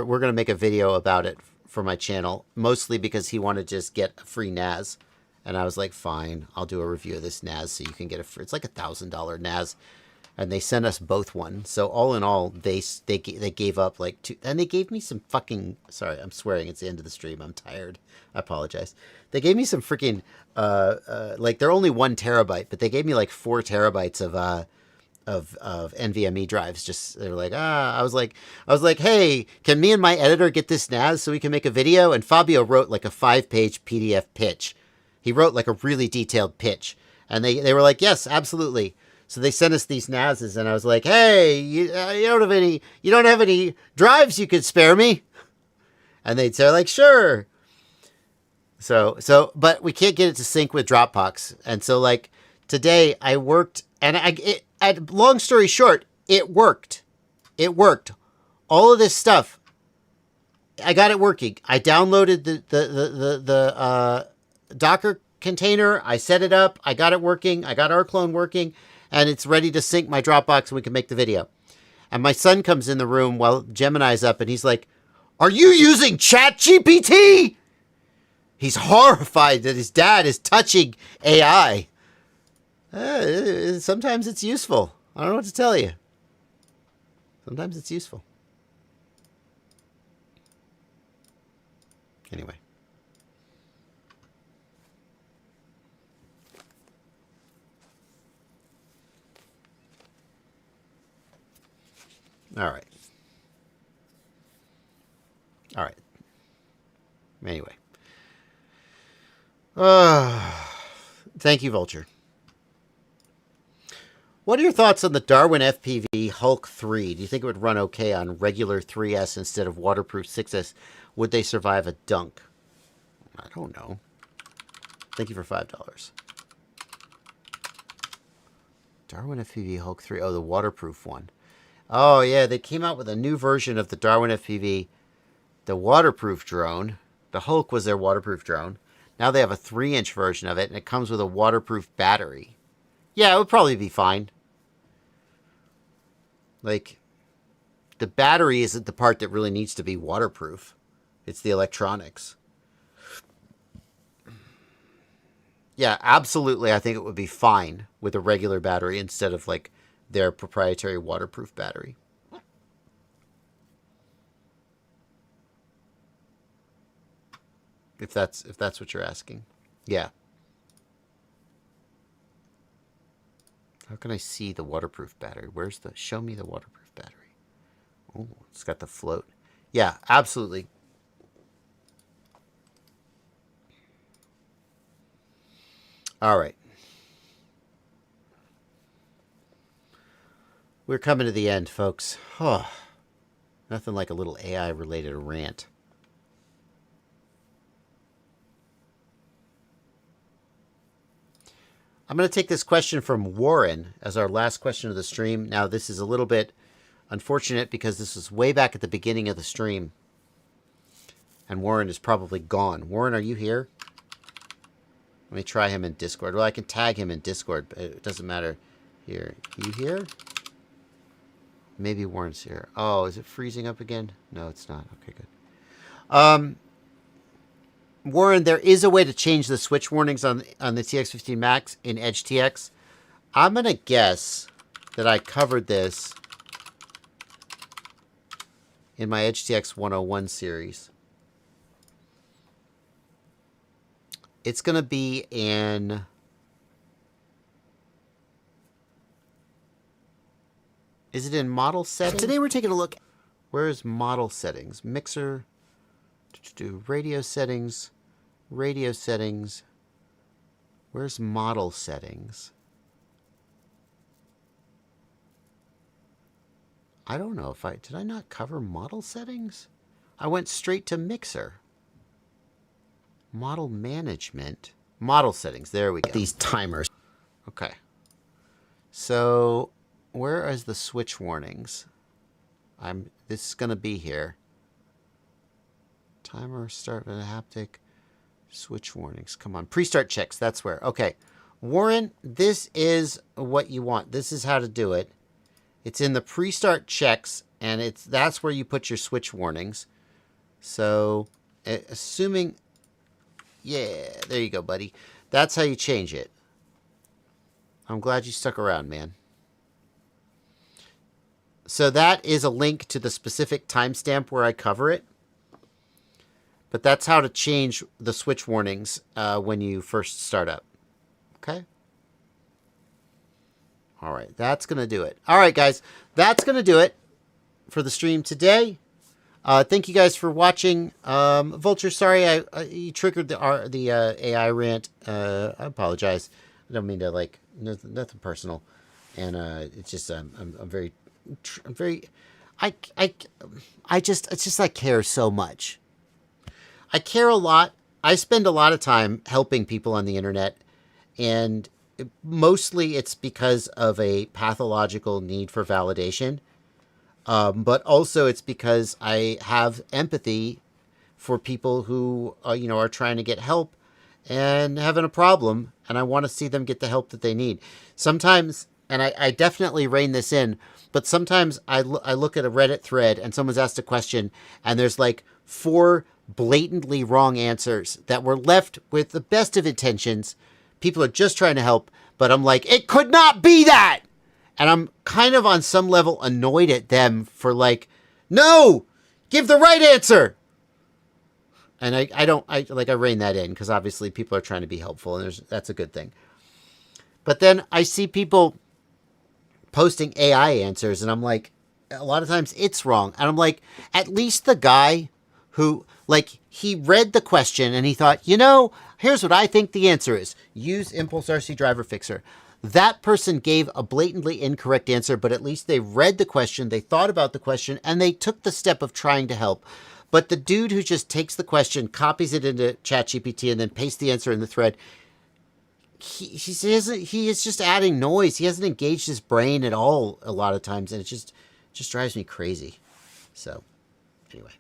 going to make a video about it for my channel. Mostly because he wanted to just get a free NAS. And I was like, fine, I'll do a review of this NAS so you can get it's like $1,000 NAS. And they sent us both one. So all in all, they gave up like two. And they gave me some fucking, sorry, I'm swearing, it's the end of the stream. I'm tired. I apologize. They gave me some freaking, like they're only 1 terabyte, but they gave me like 4 terabytes of NVMe drives. Just, they were like, I was like, hey, can me and my editor get this NAS so we can make a video? And Fabio wrote like a 5-page PDF pitch. He wrote like a really detailed pitch, and they were like, yes, absolutely. So they sent us these NASs, and I was like, hey, you don't have any drives you could spare me? And they'd say like, sure. So, but we can't get it to sync with Dropbox. And so like today I worked, and long story short, it worked. It worked. All of this stuff, I got it working. I downloaded the Docker container. I set it up. I got it working. I got rclone working, and it's ready to sync my Dropbox, and we can make the video. And my son comes in the room while Gemini's up, and he's like, "Are you using ChatGPT?" He's horrified that his dad is touching AI. Sometimes it's useful. I don't know what to tell you. Sometimes it's useful. Anyway. All right. All right. Anyway. Thank you, Vulture. What are your thoughts on the Darwin FPV Hulk 3? Do you think it would run okay on regular 3S instead of waterproof 6S? Would they survive a dunk? I don't know. Thank you for $5. Darwin FPV Hulk 3. Oh, the waterproof one. Oh, yeah, they came out with a new version of the Darwin FPV, the waterproof drone. The Hulk was their waterproof drone. Now they have a 3-inch version of it, and it comes with a waterproof battery. Yeah, it would probably be fine. Like, the battery isn't the part that really needs to be waterproof. It's the electronics. Yeah, absolutely, I think it would be fine with a regular battery instead of, like, their proprietary waterproof battery. If that's what you're asking. Yeah. How can I see the waterproof battery? Where's the... Show me the waterproof battery. Oh, it's got the float. Yeah, absolutely. All right. We're coming to the end, folks. Oh, nothing like a little AI-related rant. I'm going to take this question from Warren as our last question of the stream. Now, this is a little bit unfortunate because this was way back at the beginning of the stream. And Warren is probably gone. Warren, are you here? Let me try him in Discord. Well, I can tag him in Discord, but it doesn't matter. Here. You here? Maybe Warren's here. Oh, is it freezing up again? No, it's not. Okay, good. Warren, there is a way to change the switch warnings on the TX15 Max in Edge TX. I'm going to guess that I covered this in my Edge TX 101 series. It's going to be in... Is it in model settings? Today we're taking a look. Where is model settings? Mixer. Do radio settings. Radio settings. Where's model settings? I don't know if did I not cover model settings? I went straight to mixer. Model management. Model settings. There we go. These timers. Okay. So, where is the switch warnings? This is going to be here. Timer, start with a haptic. Switch warnings. Come on. Pre-start checks. That's where. Okay. Warren, this is what you want. This is how to do it. It's in the pre-start checks, and that's where you put your switch warnings. So, assuming... Yeah, there you go, buddy. That's how you change it. I'm glad you stuck around, man. So that is a link to the specific timestamp where I cover it. But that's how to change the switch warnings when you first start up. Okay? All right, that's going to do it. All right, guys, that's going to do it for the stream today. Thank you guys for watching. Vulture, sorry you triggered the AI rant. I apologize. I don't mean to, like, nothing personal. And it's just I'm very I care so much. I care a lot. I spend a lot of time helping people on the internet, and mostly it's because of a pathological need for validation. But also it's because I have empathy for people who, are trying to get help and having a problem, and I want to see them get the help that they need. Sometimes, and I definitely rein this in, but sometimes I look at a Reddit thread and someone's asked a question and there's like 4 blatantly wrong answers that were left with the best of intentions. People are just trying to help, but I'm like, it could not be that! And I'm kind of on some level annoyed at them for like, no, give the right answer. And I rein that in because obviously people are trying to be helpful and that's a good thing. But then I see people posting AI answers and I'm like, a lot of times it's wrong. And I'm like, at least the guy who, like, he read the question and he thought, here's what I think the answer is. Use Impulse RC Driver Fixer. That person gave a blatantly incorrect answer, but at least they read the question, they thought about the question, and they took the step of trying to help. But the dude who just takes the question, copies it into ChatGPT, and then pastes the answer in the thread, he is just adding noise. He hasn't engaged his brain at all a lot of times, and it just drives me crazy. So, anyway.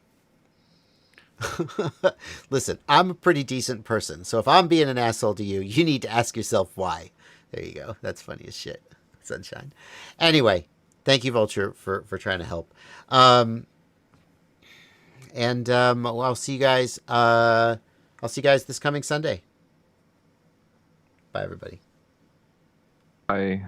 Listen, I'm a pretty decent person, so if I'm being an asshole to you, you need to ask yourself why. There you go. That's funny as shit. Sunshine. Anyway, thank you, Vulture, for trying to help. I'll see you guys. I'll see you guys this coming Sunday. Bye, everybody. Bye.